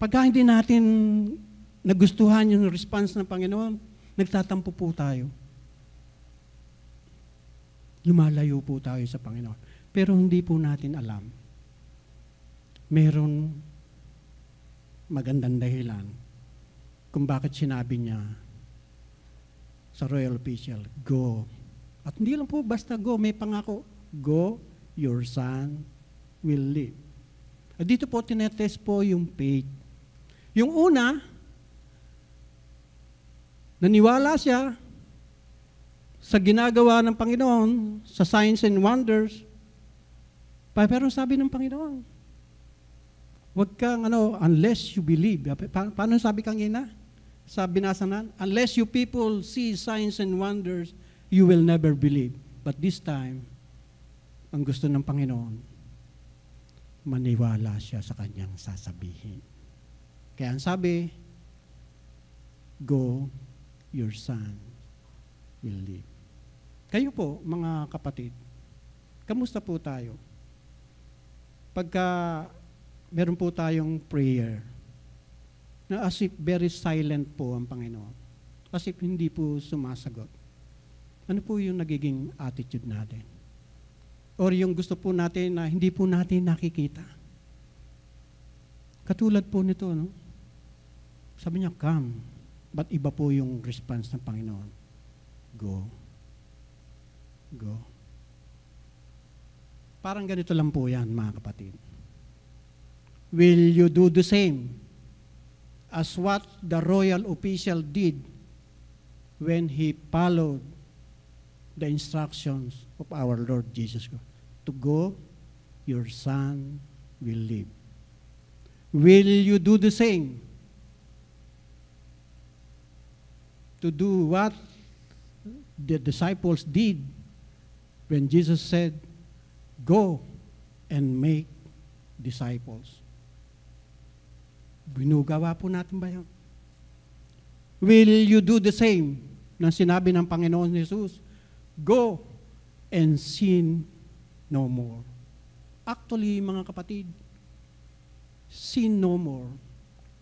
Pagka hindi natin nagustuhan yung response ng Panginoon, nagtatampo po tayo. Lumalayo po tayo sa Panginoon. Pero hindi po natin alam. Meron magandang dahilan kung bakit sinabi niya sa royal official, go. At hindi lang po basta go, may pangako, go, your son will live. At dito po tinetest po yung faith. Yung una, naniwala siya sa ginagawa ng Panginoon, sa signs and wonders, pero sabi ng Panginoon, wag kang unless you believe. Paano sabi kanina? Sa binasanan, unless you people see signs and wonders, you will never believe. But this time, ang gusto ng Panginoon, maniwala siya sa kanyang sasabihin. Kaya ang sabi, go, your son will live. Kayo po, mga kapatid, kamusta po tayo? Pagka meron po tayong prayer, na as if very silent po ang Panginoon. As if hindi po sumasagot. Ano po yung nagiging attitude natin? Or yung gusto po natin na hindi po natin nakikita. Katulad po nito, no? Sabi niya, come. But iba po yung response ng Panginoon. Go. Go. Parang ganito lang po yan, mga kapatid. Will you do the same? as what the royal official did when he followed the instructions of our Lord Jesus Christ. To go, your son will live. Will you do the same? To do what the disciples did when Jesus said, go and make disciples. Binugawa po natin ba yun? Will you do the same na sinabi ng Panginoon Jesus? Go and sin no more. Actually, mga kapatid, sin no more,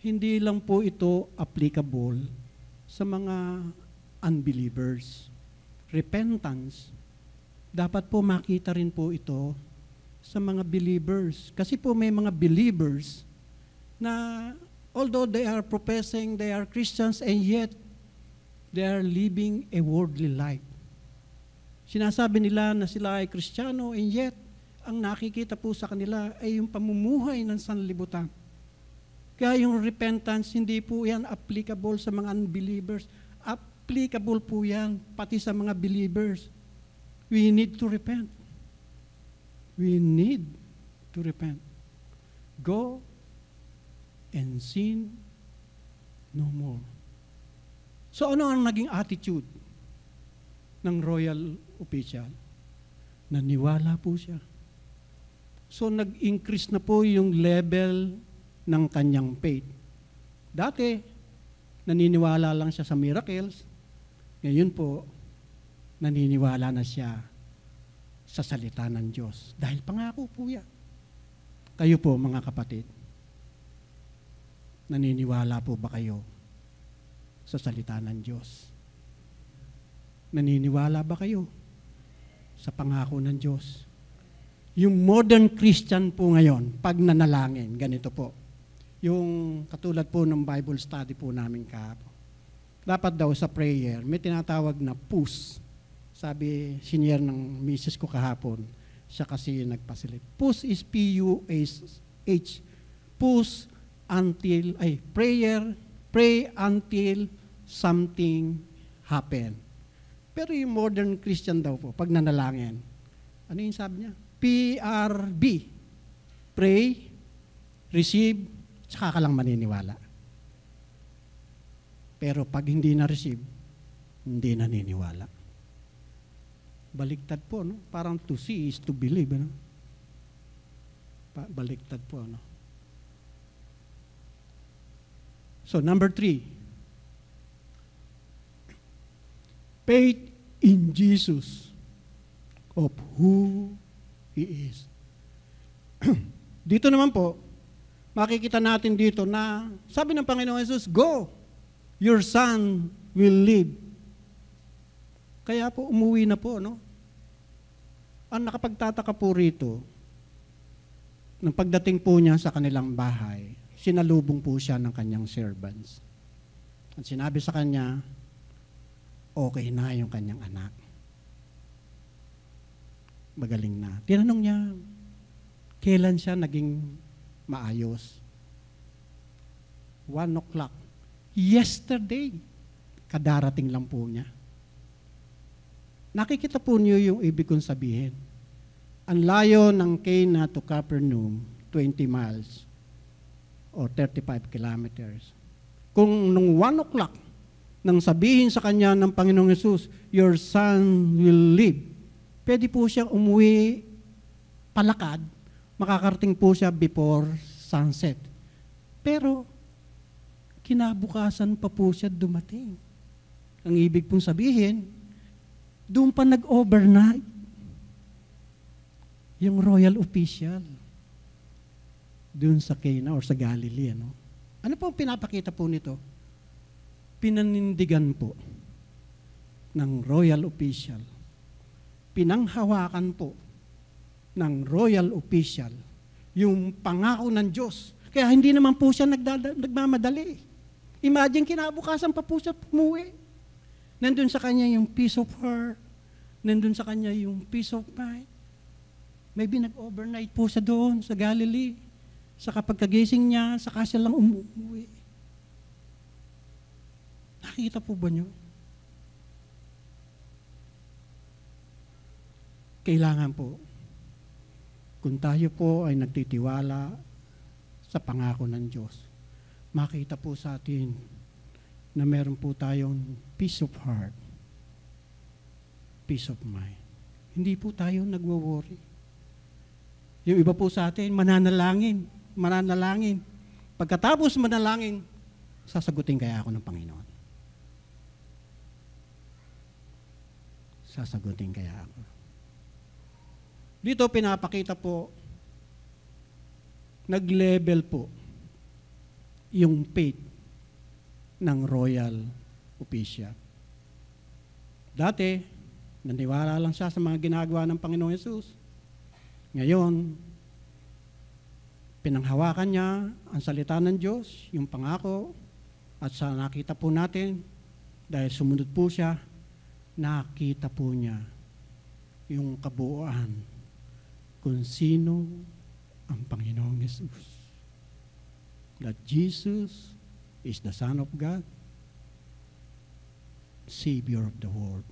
hindi lang po ito applicable sa mga unbelievers. Repentance, dapat po makita rin po ito sa mga believers. Kasi po may mga believers na although they are professing they are Christians and yet they are living a worldly life. Sinasabi nila na sila ay Kristiyano and yet ang nakikita po sa kanila ay yung pamumuhay ng sanlibutan. Kaya yung repentance, hindi po yan applicable sa mga unbelievers. Applicable po yan pati sa mga believers. We need to repent. We need to repent. Go and sin no more. So ano ang naging attitude ng royal official? Naniwala po siya. So nag-increase na po yung level ng kanyang faith. Dati, naniniwala lang siya sa miracles. Ngayon po, naniniwala na siya sa salita ng Diyos. Dahil pangako po yan. Kayo po, mga kapatid, naniniwala po ba kayo sa salita ng Diyos? Naniniwala ba kayo sa pangako ng Diyos? Yung modern Christian po ngayon, pag nanalangin, ganito po. Yung katulad po ng Bible study po namin kahapon. Dapat daw sa prayer, may tinatawag na PUS. Sabi, senior ng misis ko kahapon, siya kasi nagpasilit. PUS is P-U-S-H. PUS until, pray until something happen. Pero yung modern Christian daw po, pag nanalangin, ano yung sabi niya? PRB. Pray, receive, tsaka ka lang maniniwala. Pero pag hindi na-receive, hindi naniniwala. Baliktad po, no? Parang to see is to believe, ano? Baliktad po, no? So, number 3. Faith in Jesus of who He is. Dito naman po, makikita natin dito na sabi ng Panginoon Jesus, go, your son will live. Kaya po umuwi na po, no? Ang nakapagtataka po rito, nang pagdating po niya sa kanilang bahay, sinalubong po siya ng kanyang servants. At sinabi sa kanya, okay na yung kanyang anak. Magaling na. Tinanong niya, kailan siya naging maayos? 1 o'clock. Yesterday. Kadarating lang po niya. Nakikita po niyo yung ibig kong sabihin. Ang layo ng Cana to Capernaum, 20 miles or 35 kilometers. Kung nung 1 o'clock, nang sabihin sa kanya ng Panginoong Yesus, your son will live, pwede po siyang umuwi palakad, makakarating po siya before sunset. Pero, kinabukasan pa po siya dumating. Ang ibig pong sabihin, doon pa nag-overnight yung royal official doon sa Cana or sa Galilee. Ano po ang pinapakita po nito? Pinanindigan po ng royal official. Pinanghawakan po ng royal official yung pangako ng Diyos. Kaya hindi naman po siya nagmamadali. Imagine, kinabukasan pa po siya umuwi. Nandun sa kanya yung peace of heart. Nandun sa kanya yung peace of mind. Maybe nag-overnight po siya doon sa Galilee. Sa kapagkagising niya, saka siya lang umuwi. Nakita po ba nyo? Kailangan po, kung tayo po ay nagtitiwala sa pangako ng Diyos, makita po sa atin na meron po tayong peace of heart, peace of mind. Hindi po tayo nagwo-worry. Yung iba po sa atin, mananalangin. Pagkatapos manalangin, sasagutin kaya ako ng Panginoon. Sasagutin kaya ako. Dito pinapakita po, nag-level po yung faith ng royal official. Dati, naniwala lang siya sa mga ginagawa ng Panginoong Yesus. Ngayon, pinanghawakan niya ang salita ng Diyos, yung pangako, at sa nakita po natin, dahil sumunod po siya, nakita po niya yung kabuuan kung sino ang Panginoong Yesus. That Jesus is the Son of God, Savior of the world.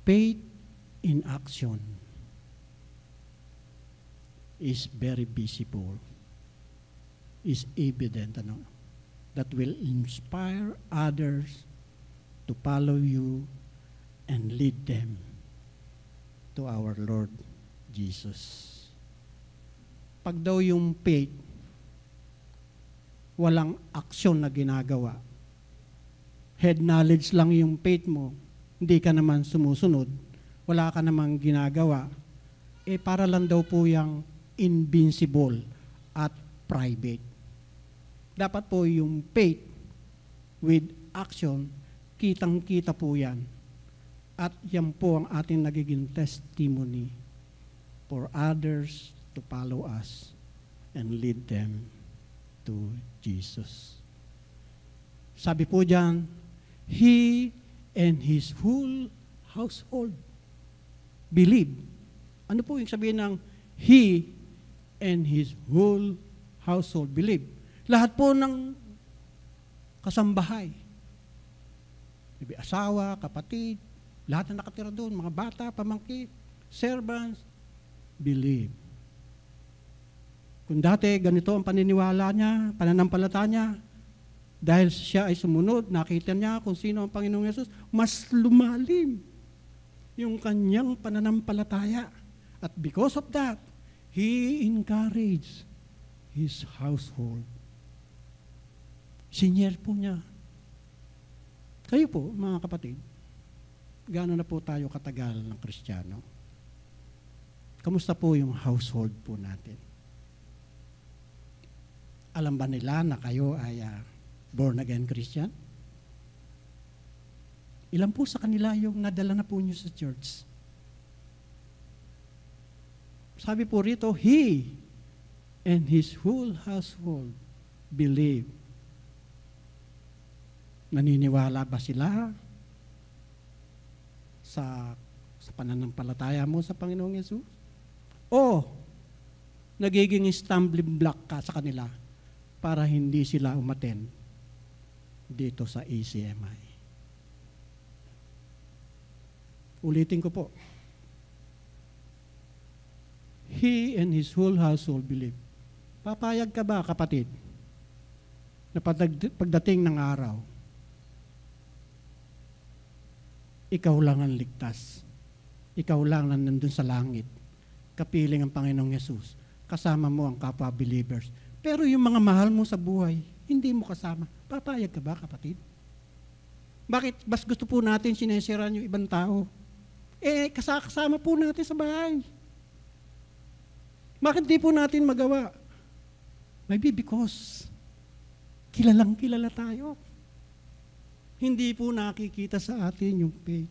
Faith in action is very visible, is evident, that will inspire others to follow you and lead them to our Lord Jesus. Pag daw yung faith, walang aksyon na ginagawa, head knowledge lang yung faith mo, hindi ka naman sumusunod, wala ka namang ginagawa, para lang daw po yung invincible at private. Dapat po yung faith with action, kitang-kita po yan. At yan po ang ating nagiging testimony for others to follow us and lead them to Jesus. Sabi po dyan, he and his whole household believe. Ano po yung sabihin ng he and his whole household believe? Lahat po ng kasambahay, asawa, kapatid, lahat na nakatira doon, mga bata, pamangkin, servants, believe. Kung dati ganito ang paniniwala niya, pananampalataya niya, dahil siya ay sumunod, nakita niya kung sino ang Panginoong Yesus, mas lumalim yung kanyang pananampalataya. At because of that, he encouraged his household. Senior po niya. Kayo po, mga kapatid, gaano na po tayo katagal ng Kristiyano? Kamusta po yung household po natin? Alam ba nila na kayo ay born again Christian? Ilan po sa kanila yung nadala na po niyo sa church? Sabi po rito, he and his whole household believe. Naniniwala ba sila sa pananampalataya mo sa Panginoong Yesus? O nagiging stumbling block ka sa kanila para hindi sila umattend dito sa ACMI? Ulitin ko po. He and his whole household believe. Papayag ka ba, kapatid, na pagdating ng araw, ikaw lang ang ligtas. Ikaw lang ang nandun sa langit. Kapiling ang Panginoong Yesus. Kasama mo ang kapwa-believers. Pero yung mga mahal mo sa buhay, hindi mo kasama. Papayag ka ba, kapatid? Bakit? Bas gusto po natin sinesiran yung ibang tao. Kasama po natin sa bahay. Bakit di po natin magawa? Maybe because kilalang kilala tayo. Hindi po nakikita sa atin yung faith.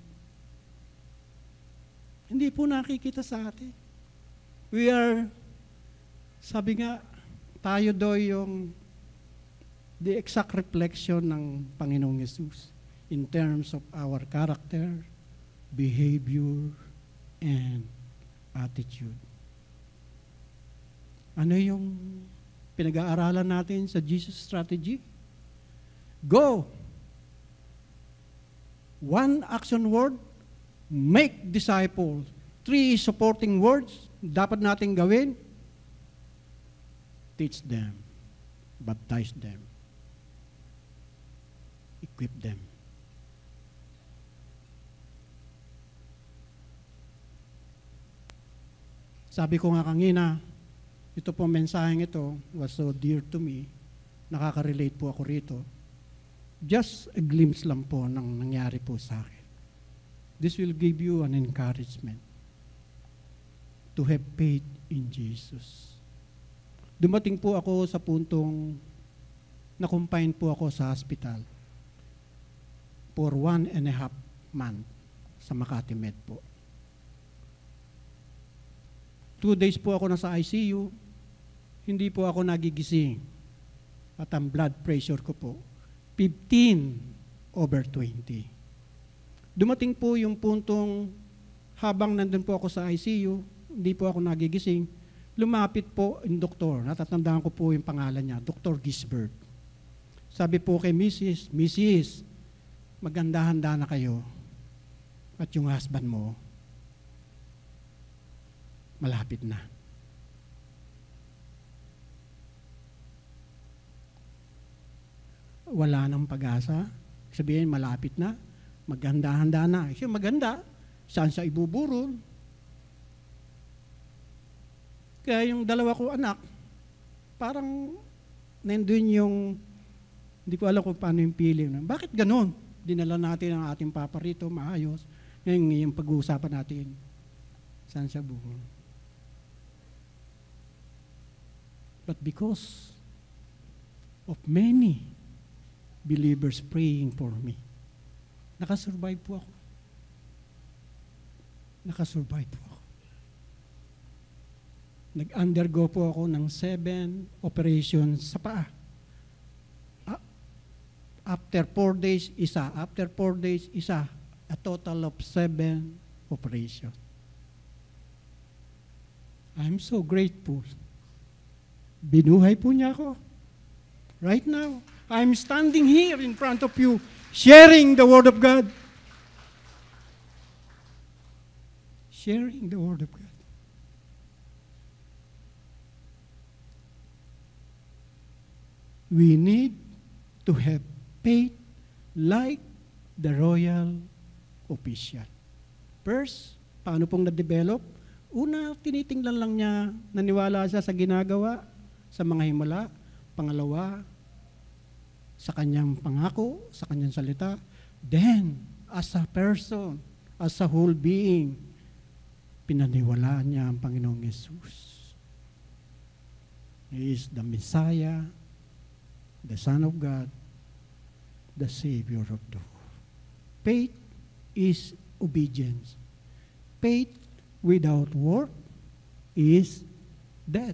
Hindi po nakikita sa atin. We are, sabi nga, tayo daw yung the exact reflection ng Panginoong Yesus in terms of our character, behavior, and attitude. Ano yung pinag-aaralan natin sa Jesus strategy? Go. One action word, make disciples. 3 supporting words, dapat natin gawin. Teach them, baptize them, equip them. Sabi ko nga kanina, ito po mensaheng ito was so dear to me. Nakaka-relate po ako rito. Just a glimpse lang po ng nangyari po sa akin. This will give you an encouragement to have faith in Jesus. Dumating po ako sa puntong na-confine po ako sa hospital for 1.5 month sa Makati Med po. 2 days po ako nasa ICU, hindi po ako nagigising. At ang blood pressure ko po, 15/20. Dumating po yung puntong habang nandun po ako sa ICU, hindi po ako nagigising, lumapit po yung doktor, natatandaan ko po yung pangalan niya, Dr. Gisbert. Sabi po kay Mrs., maganda-handa na kayo at yung husband mo, malapit na. Wala nang pag-asa. Sabihin, malapit na. Maganda-handa na. Siya maganda. Saan siya ibuburol? Kaya yung dalawa ko anak, parang nandun yung, hindi ko alam kung paano yung feeling. Bakit ganun? Dinala natin ang ating papa rito, maayos. Ngayon yung pag-uusapan natin, saan siya buhol? But because of many believers praying for me, nakasurvive po ako. Nakasurvive po ako. Nag-undergo po ako ng 7 operations sa paa. After 4 days, isa. After 4 days, isa. A total of 7 operations. I'm so grateful. Binuhay po niya ako. Right now, I'm standing here in front of you, sharing the Word of God. Sharing the Word of God. We need to have faith like the royal official. First, paano pong na-develop? Una, tinitingnan lang niya, naniwala siya sa ginagawa, sa mga himala. Pangalawa, sa kanyang pangako, sa kanyang salita. Then, as a person, as a whole being, pinaniwalaan niya ang Panginoong Yesus. He is the Messiah, the Son of God, the Savior of the world. Faith is obedience. Faith without work is death.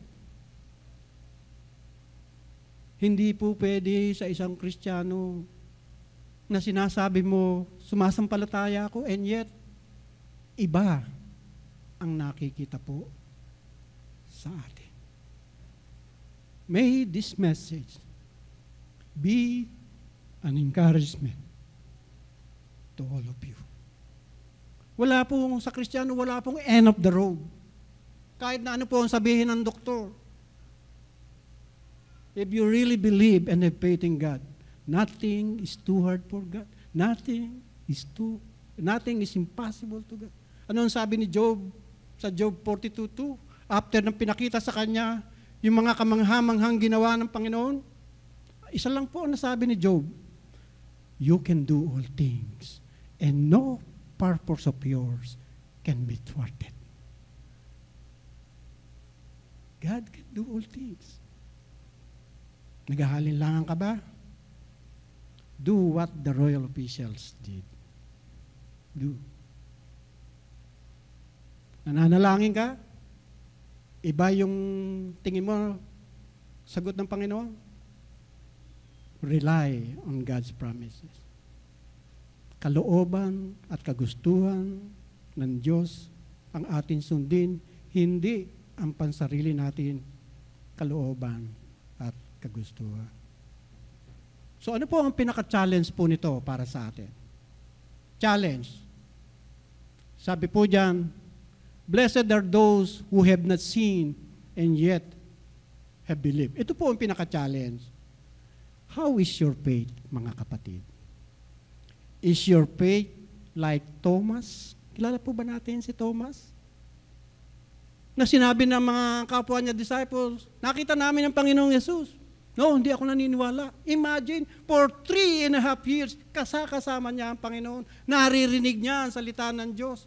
Hindi po pwede sa isang Kristiyano na sinasabi mo, sumasampalataya ako, and yet, iba ang nakikita po sa atin. May this message be an encouragement to all of you. Wala pong sa Kristiyano, wala pong end of the road. Kahit na ano po ang sabihin ng doktor. If you really believe and have faith in God, nothing is too hard for God. Nothing is impossible to God. Ano ang sabi ni Job sa Job 42:2? After nang pinakita sa kanya yung mga kamanghamanghang ginawa ng Panginoon, isa lang po ang nasabi ni Job, you can do all things and no purpose of yours can be thwarted. God can do all things. Naghahalinlangan ka ba? Do what the royal officials did. Do. Nananalangin ka? Iba yung tingin mo, sagot ng Panginoon? Rely on God's promises. Kalooban at kagustuhan ng Diyos ang atin sundin, hindi ang pansarili natin kalooban at kagustuhan. So ano po ang pinaka-challenge po nito para sa atin? Challenge. Sabi po diyan, blessed are those who have not seen and yet have believed. Ito po ang pinaka-challenge. How is your faith, mga kapatid? Is your faith like Thomas? Kilala po ba natin si Thomas? Na sinabi ng mga kapwa niya disciples, nakita namin ang Panginoong Yesus. No, hindi ako naniniwala. Imagine, for 3.5 years, kasama niya ang Panginoon. Naririnig niya ang salita ng Diyos.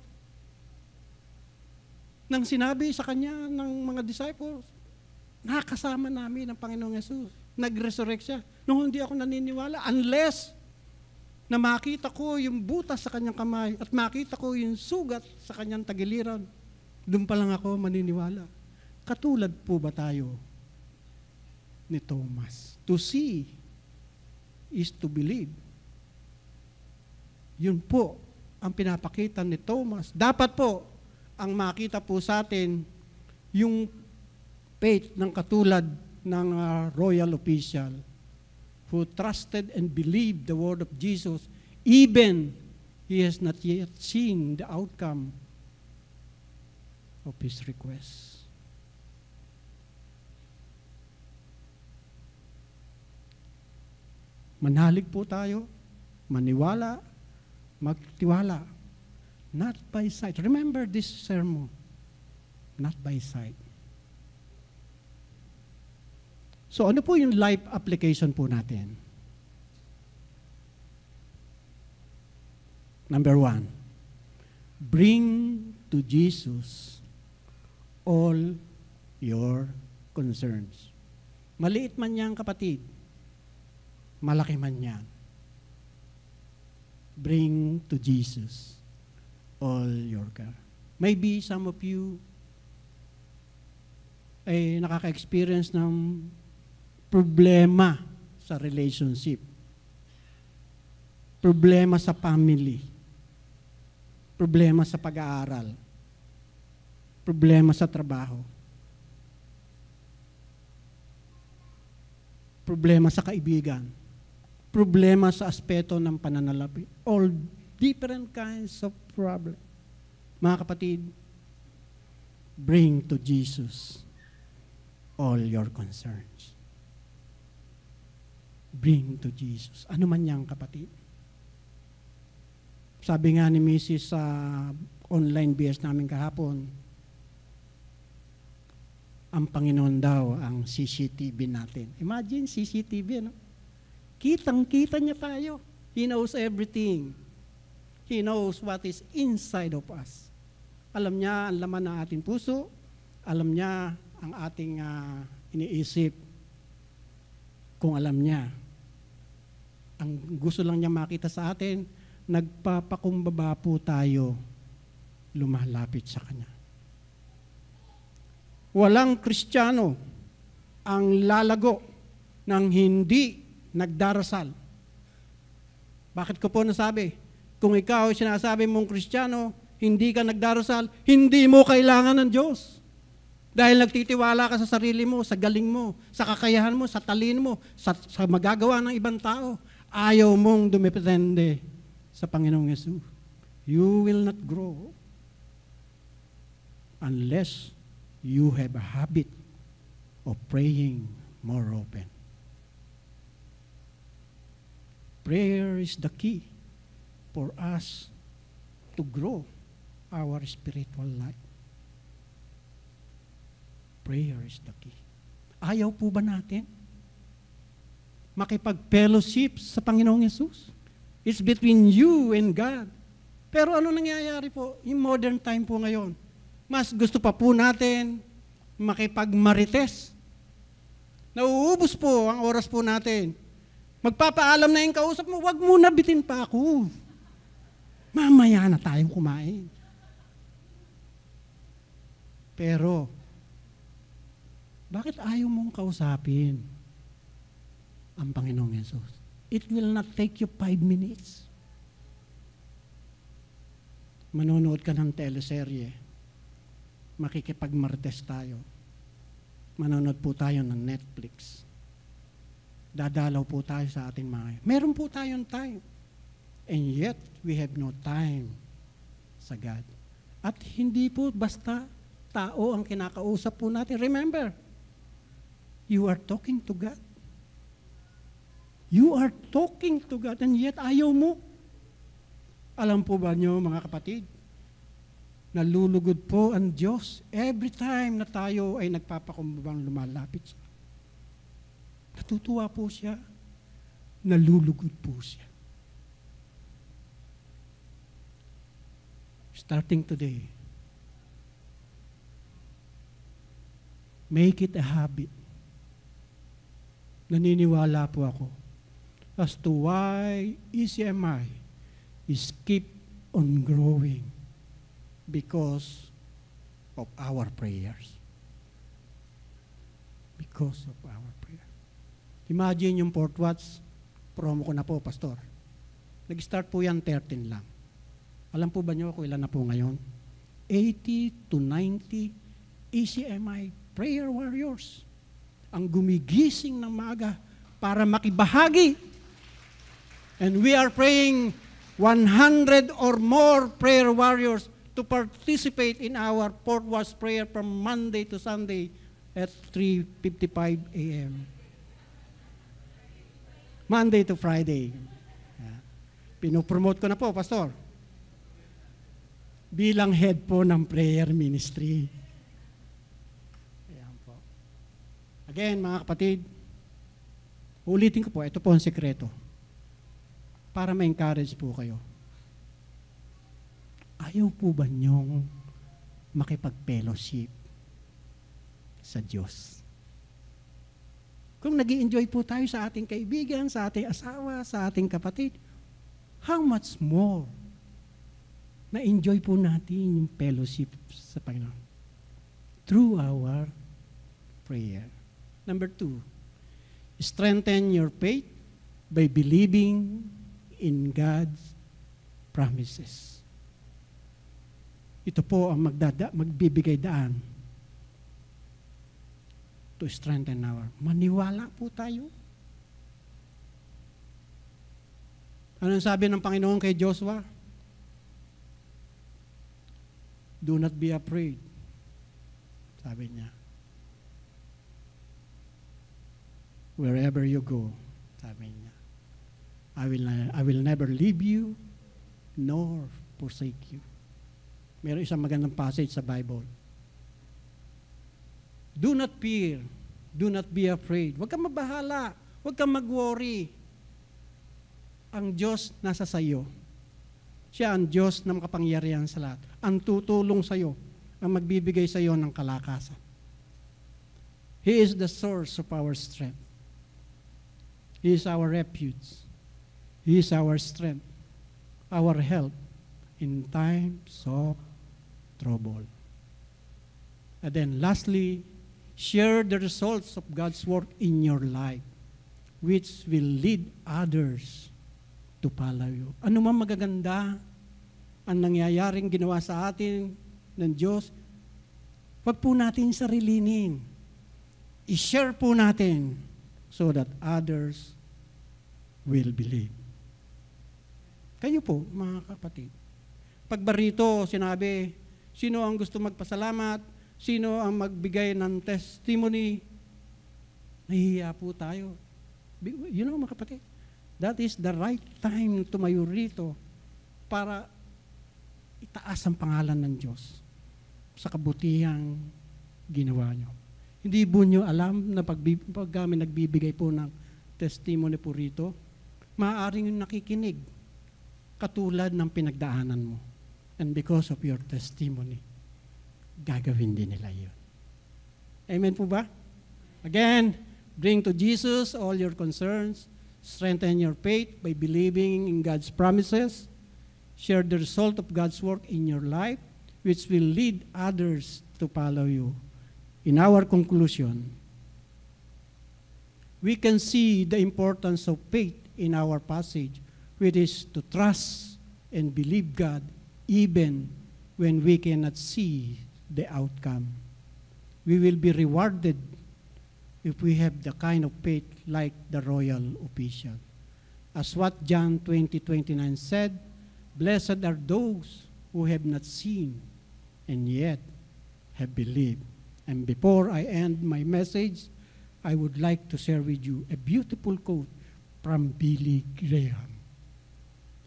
Nang sinabi sa kanya ng mga disciples, nakasama namin ang Panginoong Yesus. Nag-resurrect siya. No, hindi ako naniniwala unless na makita ko yung butas sa kanyang kamay at makita ko yung sugat sa kanyang tagiliran. Doon pa lang ako maniniwala. Katulad po ba tayo ni Thomas? To see is to believe. Yun po ang pinapakita ni Thomas. Dapat po ang makita po sa atin yung faith ng katulad ng royal official who trusted and believed the word of Jesus even he has not yet seen the outcome of his request. Manalig po tayo, maniwala, magtiwala. Not by sight. Remember this sermon. Not by sight. So ano po yung life application po natin? Number 1, bring to Jesus all your concerns. Maliit man yan, kapatid. Malaki man yan. Bring to Jesus all your care. Maybe some of you ay nakaka-experience ng problema sa relationship. Problema sa family. Problema sa pag-aaral. Problema sa trabaho. Problema sa kaibigan. Problema sa aspeto ng pananalapi. All different kinds of problem. Mga kapatid, bring to Jesus all your concerns. Bring to Jesus. Ano man yan, kapatid? Sabi nga ni Mrs. sa online BS namin kahapon, ang Panginoon daw ang CCTV natin. Imagine CCTV, no? Kitang-kita niya tayo. He knows everything. He knows what is inside of us. Alam niya ang laman ng ating puso. Alam niya ang ating iniisip. Kung alam niya, ang gusto lang niya makita sa atin, nagpapakumbaba po tayo, lumalapit sa Kanya. Walang Kristiyano ang lalago ng hindi nagdarasal. Bakit ko po nasabi? Kung ikaw sinasabi mong Kristiyano, hindi ka nagdarasal, hindi mo kailangan ng Diyos. Dahil nagtitiwala ka sa sarili mo, sa galing mo, sa kakayahan mo, sa talino mo, sa magagawa ng ibang tao. Ayaw mong dumepende sa Panginoong Yesus. You will not grow unless you have a habit of praying more often. Prayer is the key for us to grow our spiritual life. Prayer is the key. Ayaw po ba natin makipag-fellowship sa Panginoong Yesus? It's between you and God. Pero ano nangyayari po? Yung modern time po ngayon, mas gusto pa po natin makipag-marites. Nauubos po ang oras po natin. Magpapaalam na yung kausap mo, wag mo nabitin pa ako. Mamaya na tayong kumain. Pero, bakit ayaw mong kausapin ang Panginoong Yesus? It will not take you 5 minutes. Manonood ka ng teleserye. Makikipagmartes tayo. Manonood po tayo ng Netflix. Dadalaw po tayo sa ating mga. Meron po tayong time. And yet, we have no time sa God. At hindi po basta tao ang kinakausap po natin. Remember, you are talking to God. You are talking to God and yet ayaw mo. Alam po ba niyo mga kapatid, nalulugod po ang Diyos every time na tayo ay nagpapakumbabang lumalapit siya. Natutuwa po siya, nalulugod po siya. Starting today, make it a habit. Naniniwala po ako as to why ECMI is keep on growing because of our prayers. Because of our prayer. Imagine yung Port Watts, promo ko na po, Pastor. Nag-start po yan 13 lang. Alam po ba nyo kung ilan na po ngayon? 80 to 90 ECMI prayer warriors ang gumigising ng maaga para makibahagi. And we are praying 100 or more prayer warriors to participate in our Port Watts prayer from Monday to Sunday at 3:55 a.m. Monday to Friday. Pinopromote ko na po, Pastor. Bilang head po ng prayer ministry. Ayan po. Again, mga kapatid, ulitin ko po, ito po ang sekreto. Para ma-encourage po kayo. Ayaw po ba niyong makipag-fellowship sa Diyos? Kung nag-i-enjoy po tayo sa ating kaibigan, sa ating asawa, sa ating kapatid, how much more na-enjoy po natin yung fellowship sa Panginoon through our prayer. Number 2, strengthen your faith by believing in God's promises. Ito po ang magbibigay daan to strengthen our. Maniwala po tayo. Anong sabi ng Panginoon kay Joshua? Do not be afraid. Sabi niya. Wherever you go, sabi niya, I will never leave you nor forsake you. Meron isang magandang passage sa Bible. Do not fear. Do not be afraid. Huwag kang mabahala. Huwag kang mag-worry. Ang Diyos nasa sayo. Siya ang Diyos na makapangyarihan sa lahat. Ang tutulong sa iyo, ang magbibigay sa iyo ng kalakasan. He is the source of our strength. He is our refuge. He is our strength, our help in times of trouble. And then lastly, share the results of God's work in your life, which will lead others to follow you. Ano man magaganda ang nangyayaring ginawa sa atin ng Diyos, wag po natin sarilinin. I-share po natin so that others will believe. Kayo po, mga kapatid. Pag barito, sinabi, sino ang gusto magpasalamat? Sino ang magbigay ng testimony? Nahihiya po tayo. You know, mga kapatid, that is the right time tumayo rito para itaas ang pangalan ng Diyos sa kabutihang ginawa nyo. Hindi po nyo alam na pag kami nagbibigay po ng testimony po rito, maaaring yung nakikinig katulad ng pinagdaanan mo. And because of your testimony, gagawin din nila yun. Amen po ba? Again, bring to Jesus all your concerns. Strengthen your faith by believing in God's promises. Share the result of God's work in your life, which will lead others to follow you. In our conclusion, we can see the importance of faith in our passage, which is to trust and believe God even when we cannot see the outcome. We will be rewarded if we have the kind of faith like the royal official. As what John 20:29 said, blessed are those who have not seen and yet have believed. And before I end my message, I would like to share with you a beautiful quote from Billy Graham.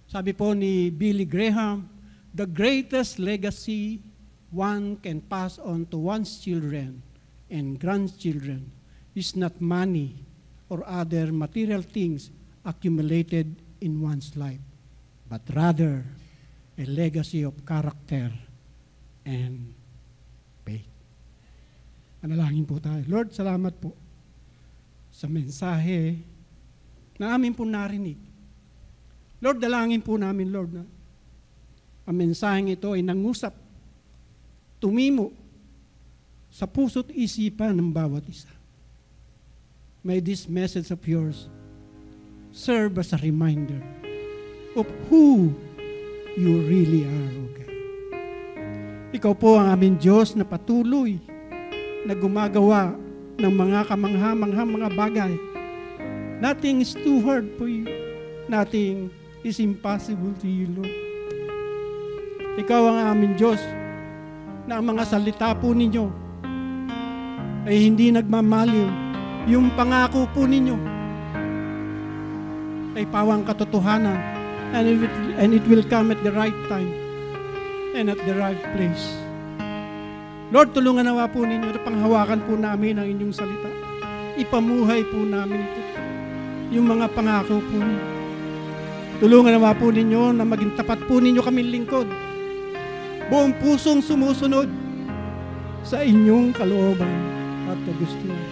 Sabi po ni Billy Graham, the greatest legacy one can pass on to one's children and grandchildren is not money or other material things accumulated in one's life, but rather a legacy of character and faith. Manalangin po tayo. Lord, salamat po sa mensahe na amin po narinig. Lord, dalangin po namin, Lord, na ang mensaheng ito ay nangusap, tumimo sa puso't isipan ng bawat isa. May this message of yours serve as a reminder of who you really are, O God. Ikaw po ang aming Diyos na patuloy na gumagawa ng mga kamangha-manghang mga bagay. Nothing is too hard for you. Nothing is impossible to you, Lord. Ikaw ang aming Diyos na ang mga salita po ninyo ay hindi nagmamaliw. Yung pangako po ninyo ay pawang katotohanan, and it will come at the right time and at the right place. Lord, tulungan nawa po ninyo na panghawakan po namin ang inyong salita. Ipamuhay po namin ito. Yung mga pangako po ninyo. Tulungan nawa po ninyo na maging tapat po ninyo kaming lingkod. Buong pusong sumusunod sa inyong kalooban at kagustuhan.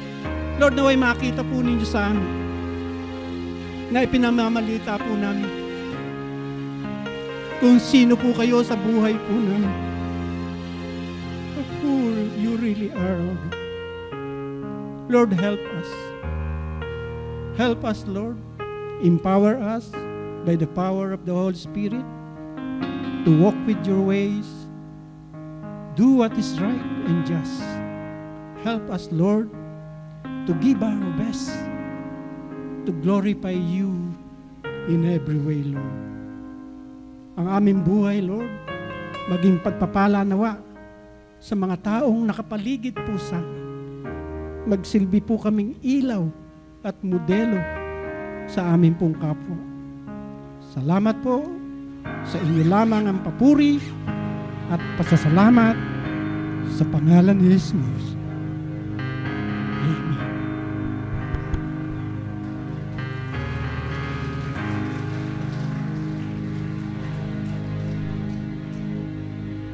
Lord, naway makita po ninyo sa amin na ipinamamalita po namin kung sino po kayo sa buhay po namin. Who you really are, O God. Lord, help us. Help us, Lord. Empower us by the power of the Holy Spirit to walk with your ways, do what is right and just. Help us, Lord, to give our best, to glorify you in every way, Lord. Ang aming buhay, Lord, maging pagpapala nawa sa mga taong nakapaligid po sa amin. Magsilbi po kaming ilaw at modelo sa aming pong kapwa. Salamat po sa inyo lamang ang papuri at pasasalamat sa pangalan ni Jesus.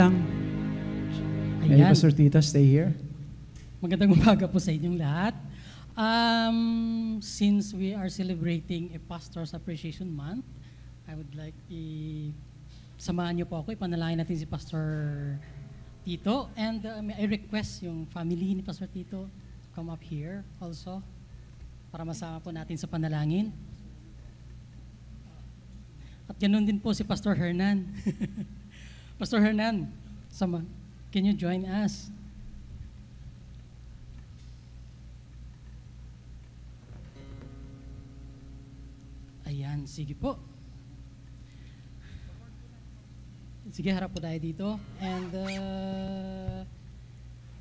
Amen. Hey, Ayan. Pastor Tito, stay here. Magandang umaga po sa inyong lahat. Since we are celebrating a Pastor's Appreciation Month, I would like samahan niyo po ako, ipanalangin natin si Pastor Tito. And I request yung family ni Pastor Tito to come up here also para masama po natin sa panalangin. At ganoon din po si Pastor Hernan. Pastor Hernan, can you join us? Ayan, sige po. Sige, harap po tayo dito. And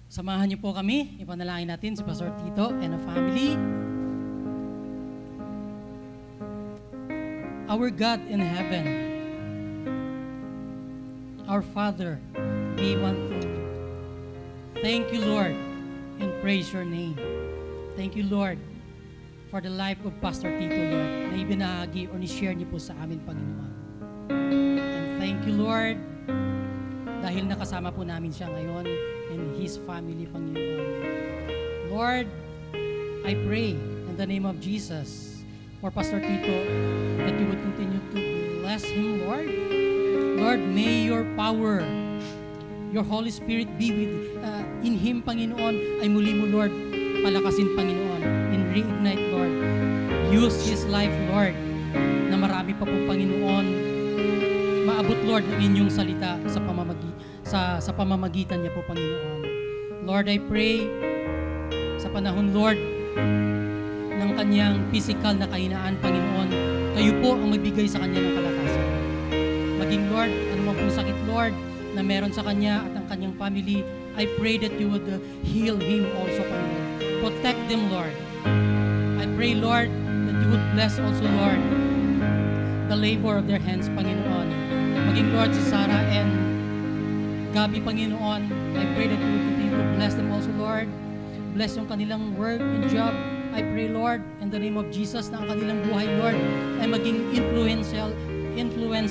samahan niyo po kami. Ipanalangin natin si Pastor Tito and a family. Our God in heaven, our Father, we want to thank you, Lord, and praise your name. Thank you, Lord, for the life of Pastor Tito, Lord, na ibinahagi o ni-share niyo po sa amin, Panginoon. And thank you, Lord, dahil nakasama po namin siya ngayon and his family, Panginoon. Lord, I pray in the name of Jesus for Pastor Tito that you would continue to bless him, Lord. Lord, may your power, your Holy Spirit be with in him, Panginoon, ay muli mo, Lord, palakasin, Panginoon, and reignite, Lord. Use his life, Lord, na marami pa pong, Panginoon, maabot, Lord, ang inyong salita sa pamamagitan niya po, Panginoon. Lord, I pray sa panahon, Lord, ng kanyang physical na kahinaan, Panginoon. Kayo po ang magbigay sa kanya ng kalakasan. Maging Lord, anumang pong sakit, Lord, na meron sa kanya at ang kanyang family, I pray that you would heal him also, Panginoon. Protect them, Lord. I pray, Lord, that you would bless also, Lord, the labor of their hands, Panginoon. Maging Lord, si Sarah and Gabi, Panginoon, I pray that you would continue to bless them also, Lord. Bless yung kanilang work and job. I pray, Lord, in the name of Jesus, na ang kanilang buhay, Lord, ay maging influence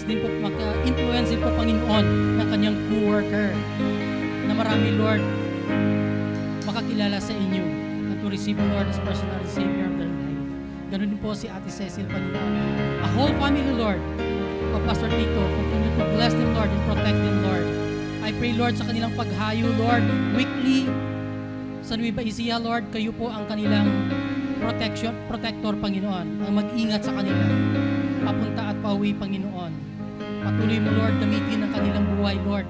din po, maka-influence din po, Panginoon, ng kanyang co-worker. Na marami, Lord, makakilala sa inyo and to receive the Lord as personal Savior of their life. Ganun din po si Ate Cecil, Panginoon. A whole family, Lord, of Pastor Tito, continue to bless them, Lord, and protect them, Lord. I pray, Lord, sa kanilang paghayo, Lord, weekly, sa Nueva Ecija, Lord, kayo po ang kanilang protector, Panginoon, ang mag-ingat sa kanila, papunta at pauwi, Panginoon. Patuloy mo, Lord, gamitin ang kanilang buhay, Lord,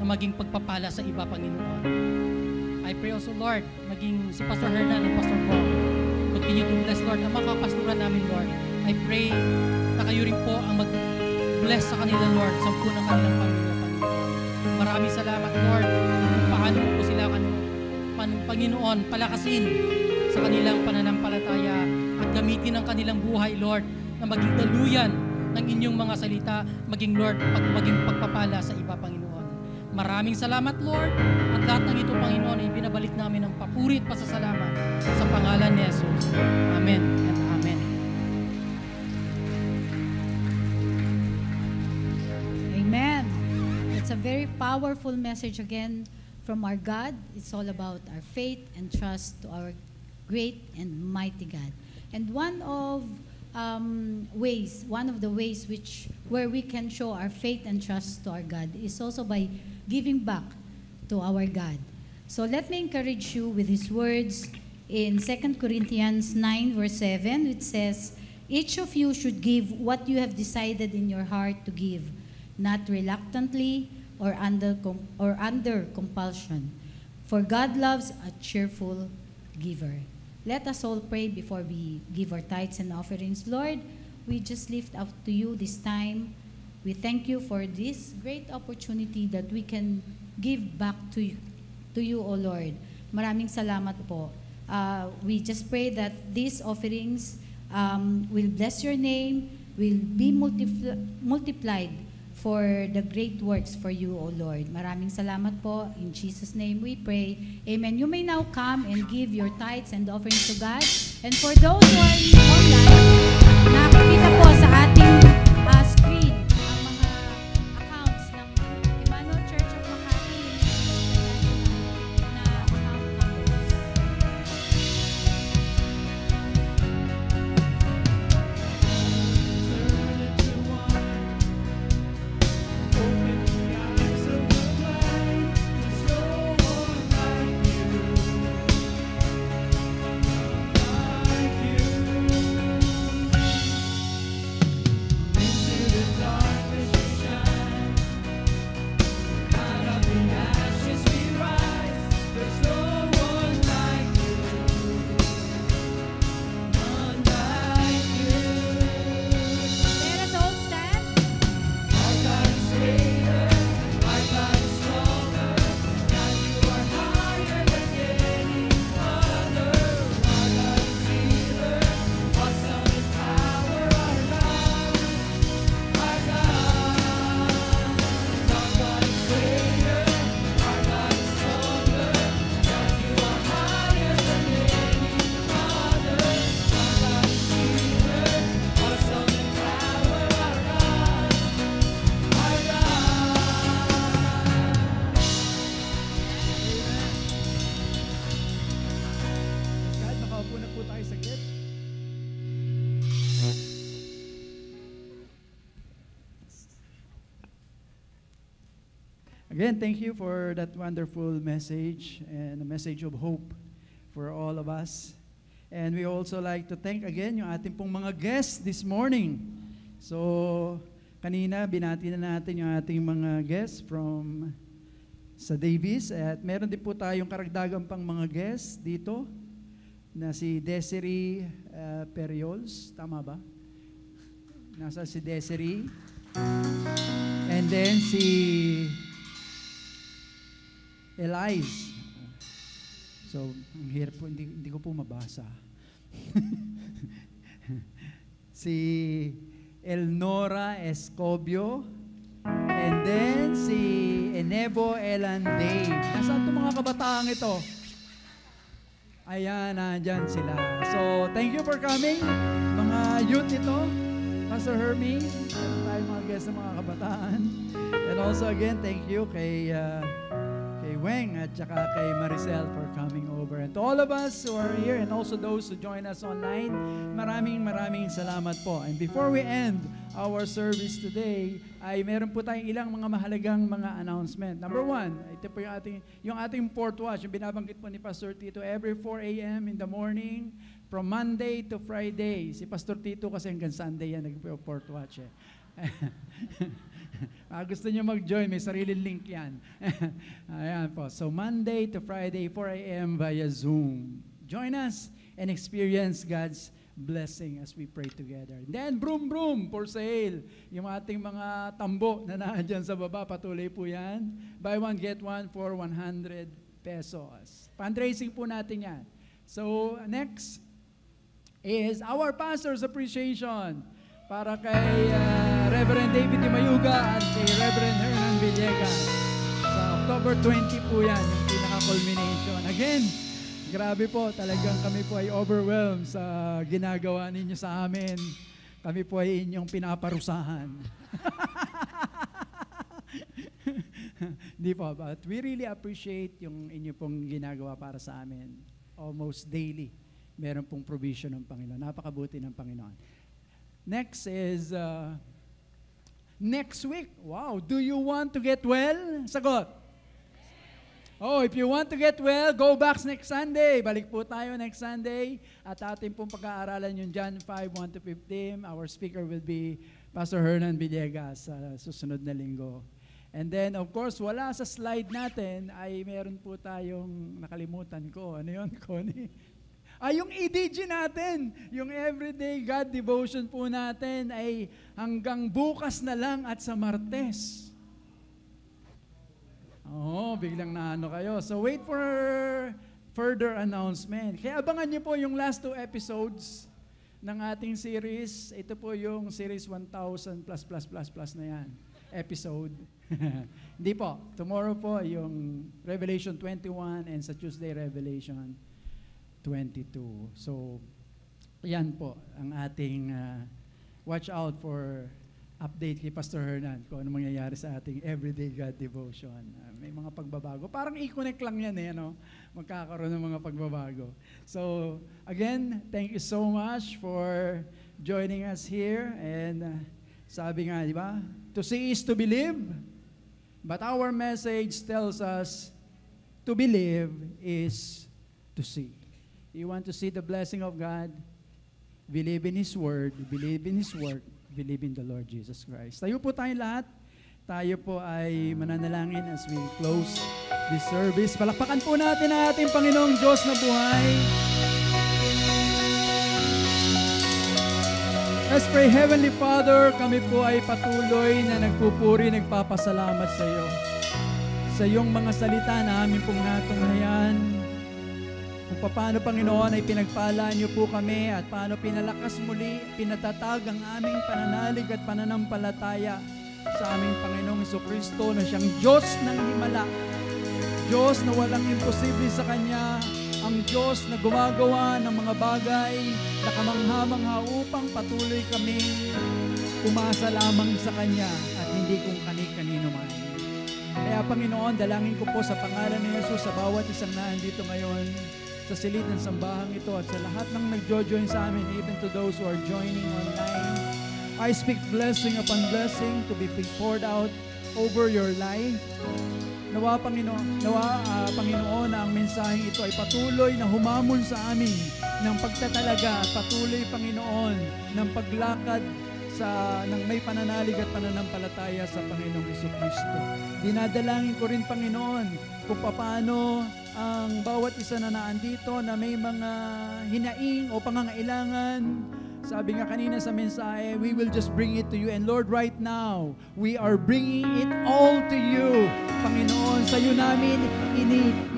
na maging pagpapala sa iba, Panginoon. I pray also, Lord, maging si Pastor Hernan and Pastor Bong, continue to bless, Lord, ang mga kapastoran namin, Lord. I pray na kayo rin po ang mag-bless sa kanila, Lord, sa ng kanilang pamilya, Panginoon. Maraming salamat, Lord, kung paano po sila Panginoon, palakasin sa kanilang pananampalataya at gamitin ang kanilang buhay, Lord, na maging daluyan ng inyong mga salita, maging Lord, maging pagpapala sa iba, Panginoon. Maraming salamat, Lord, at lahat ng ito, Panginoon, ay binabalik namin ng papuri at pasasalamat sa pangalan ni Jesus. Amen and Amen. Amen. It's a very powerful message again from our God. It's all about our faith and trust to our great and mighty God. And one of the ways where we can show our faith and trust to our God is also by giving back to our God. So let me encourage you with His words in 2 Corinthians 9 verse 7, which says, "Each of you should give what you have decided in your heart to give, not reluctantly or under compulsion. For God loves a cheerful giver." Let us all pray before we give our tithes and offerings. Lord, we just lift up to you this time. We thank you for this great opportunity that we can give back to you, O Lord. Maraming salamat po. We just pray that these offerings will bless your name, will be multiplied for the great works for you, O Lord. Maraming salamat po. In Jesus' name we pray. Amen. You may now come and give your tithes and offerings to God. And for those who are online, nakikita po sa ating screen ang mga accounts ng Emmanuel Church of Makati na account numbers. Let us all stand. God, makaupo na po tayo saglit. Again, thank you for that wonderful message and a message of hope for all of us. And we also like to thank again yung ating pong mga guests this morning. So, kanina binati na natin yung ating mga guests from sa Davis at meron din po tayong karagdagan pang mga guests dito na si Desiree Periols. Tama ba? Nasa si Desiree. And then si Elise. So, ang hirap po, hindi ko po mabasa. Si Elnora Escobio. And then si Enebo Elan Dave. Nasaan itong mga kabataang ito? Ayan, nandyan sila. So, thank you for coming. Mga youth ito. Pastor Hermie. Meron tayong mga guests ng mga kabataan. And also again, thank you kay Weng at saka kay Maricel for coming over. And to all of us who are here and also those who join us online, maraming salamat po. And before we end our service today, ay meron po tayong ilang mga mahalagang mga announcement. Number one, ito po yung ating fourth watch, yung binabanggit po ni Pastor Tito, every 4 a.m. in the morning, from Monday to Friday. Si Pastor Tito kasi hanggang Sunday yan, nag-fourth watch eh. Gusto nyo mag-join, may sariling link yan. Ayan po. So Monday to Friday, 4 a.m. via Zoom. Join us and experience God's blessing as we pray together. And then, broom for sale. Yung ating mga tambo na nandyan sa baba, patuloy po yan. Buy one, get one for 100 pesos. Fundraising po natin yan. So, next is our Pastor's Appreciation para kay Reverend David Di Mayuga at kay Reverend Hernan Villegas. Sa October 20 po yan, yung pinaka-culmination. Again, grabe po, talagang kami po ay overwhelmed sa ginagawa ninyo sa amin. Kami po ay inyong pinaparusahan. Hindi po, but we really appreciate yung inyo pong ginagawa para sa amin. Almost daily, meron pong provision ng Panginoon. Napakabuti ng Panginoon. Next is, next week. Wow, do you want to get well? Sagot. Oh, if you want to get well, go back next Sunday. Balik po tayo next Sunday. At ating pong pag-aaralan yung John 5, 1-15. Our speaker will be Pastor Hernan Villegas sa susunod na linggo. And then, of course, wala sa slide natin ay meron po tayong nakalimutan ko. Ano yun, Connie? Yung EDG natin, yung Everyday God Devotion po natin ay hanggang bukas na lang at sa Martes. Biglang naano kayo. So wait for further announcement. Kaya abangan niyo po yung last 2 episodes ng ating series. Ito po yung series 1,000 plus na yan. Episode. Hindi po. Tomorrow po yung Revelation 21 and sa Tuesday Revelation 22. So, yan po ang ating watch out for update kay Pastor Hernan kung ano mangyayari sa ating Everyday God Devotion. May mga pagbabago. Parang i-connect lang yan eh, no? Magkakaroon ng mga pagbabago. So, again, thank you so much for joining us here. And sabi nga, di ba? To see is to believe, but our message tells us to believe is to see. You want to see the blessing of God? Believe in His Word, believe in His work, believe in the Lord Jesus Christ. Tayo po tayong lahat. Tayo po ay mananalangin as we close this service. Palakpakan po natin ang ating Panginoong Diyos na buhay. Let's pray. Heavenly Father, kami po ay patuloy na nagpupuri, nagpapasalamat sa iyo. Sa iyong mga salita na amin pong natunghayan, kung paano, Panginoon, ay pinagpala niyo po kami at paano pinalakas muli, pinatatag ang aming pananalig at pananampalataya sa aming Panginoong Jesucristo na siyang Diyos ng himala, Diyos na walang imposible sa Kanya, ang Diyos na gumagawa ng mga bagay na kamangha-mangha upang patuloy kaming umasa lamang sa Kanya at hindi kung kani-kanino man. Kaya Panginoon, dalangin ko po sa pangalan ni Jesus sa bawat isang nandito ngayon, sa silid ng sambahang ito at sa lahat ng nag-join sa amin, even to those who are joining online. I speak blessing upon blessing to be poured out over your life. Nawa, Panginoon, na ang mensaheng ito ay patuloy na humamon sa amin ng pagtatalaga at patuloy, Panginoon, ng paglakad ng may pananalig at pananampalataya sa Panginoong Jesucristo. Dinadalangin ko rin, Panginoon, kung paano ang bawat isa na naandito na may mga hinaing o pangangailangan. Sabi nga kanina sa mensahe, we will just bring it to you. And Lord, right now, we are bringing it all to you. Panginoon, sa iyo namin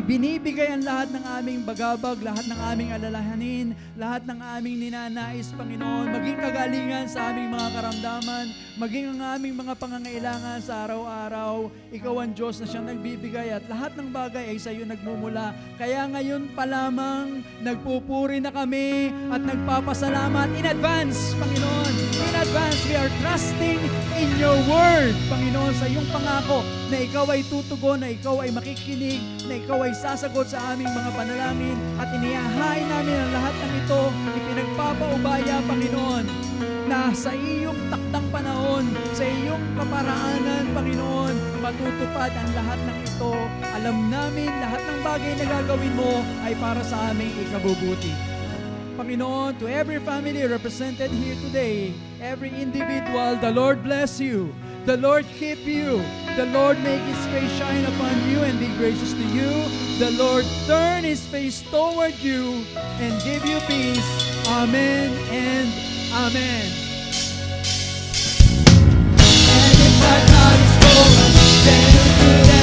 ibinibigay ang lahat ng aming bagabag, lahat ng aming alalahanin, lahat ng aming ninanais, Panginoon, maging kagalingan sa aming mga karamdaman, maging ang aming mga pangangailangan sa araw-araw. Ikaw ang Diyos na siyang nagbibigay at lahat ng bagay ay sa iyo nagmumula. Kaya ngayon pa lamang, nagpupuri na kami at nagpapasalamat in advance, Panginoon. In advance, we are trusting in your word, Panginoon, sa iyong pangako na ikaw ay tutugon, na ikaw ay makikinig, na ikaw ay sasagot sa aming mga panalangin at inihahain namin ang lahat ng ito, ipinagpapaubaya, Panginoon, na sa iyong takdang panahon, sa iyong kaparaanan, Panginoon, matutupad ang lahat ng ito. Alam namin, lahat ng bagay na gagawin mo ay para sa aming ikabubuti. Panginoon, to every family represented here today, every individual, the Lord bless you. The Lord keep you. The Lord make His face shine upon you and be gracious to you. The Lord turn His face toward you and give you peace. Amen and amen. And if our God is for us, then who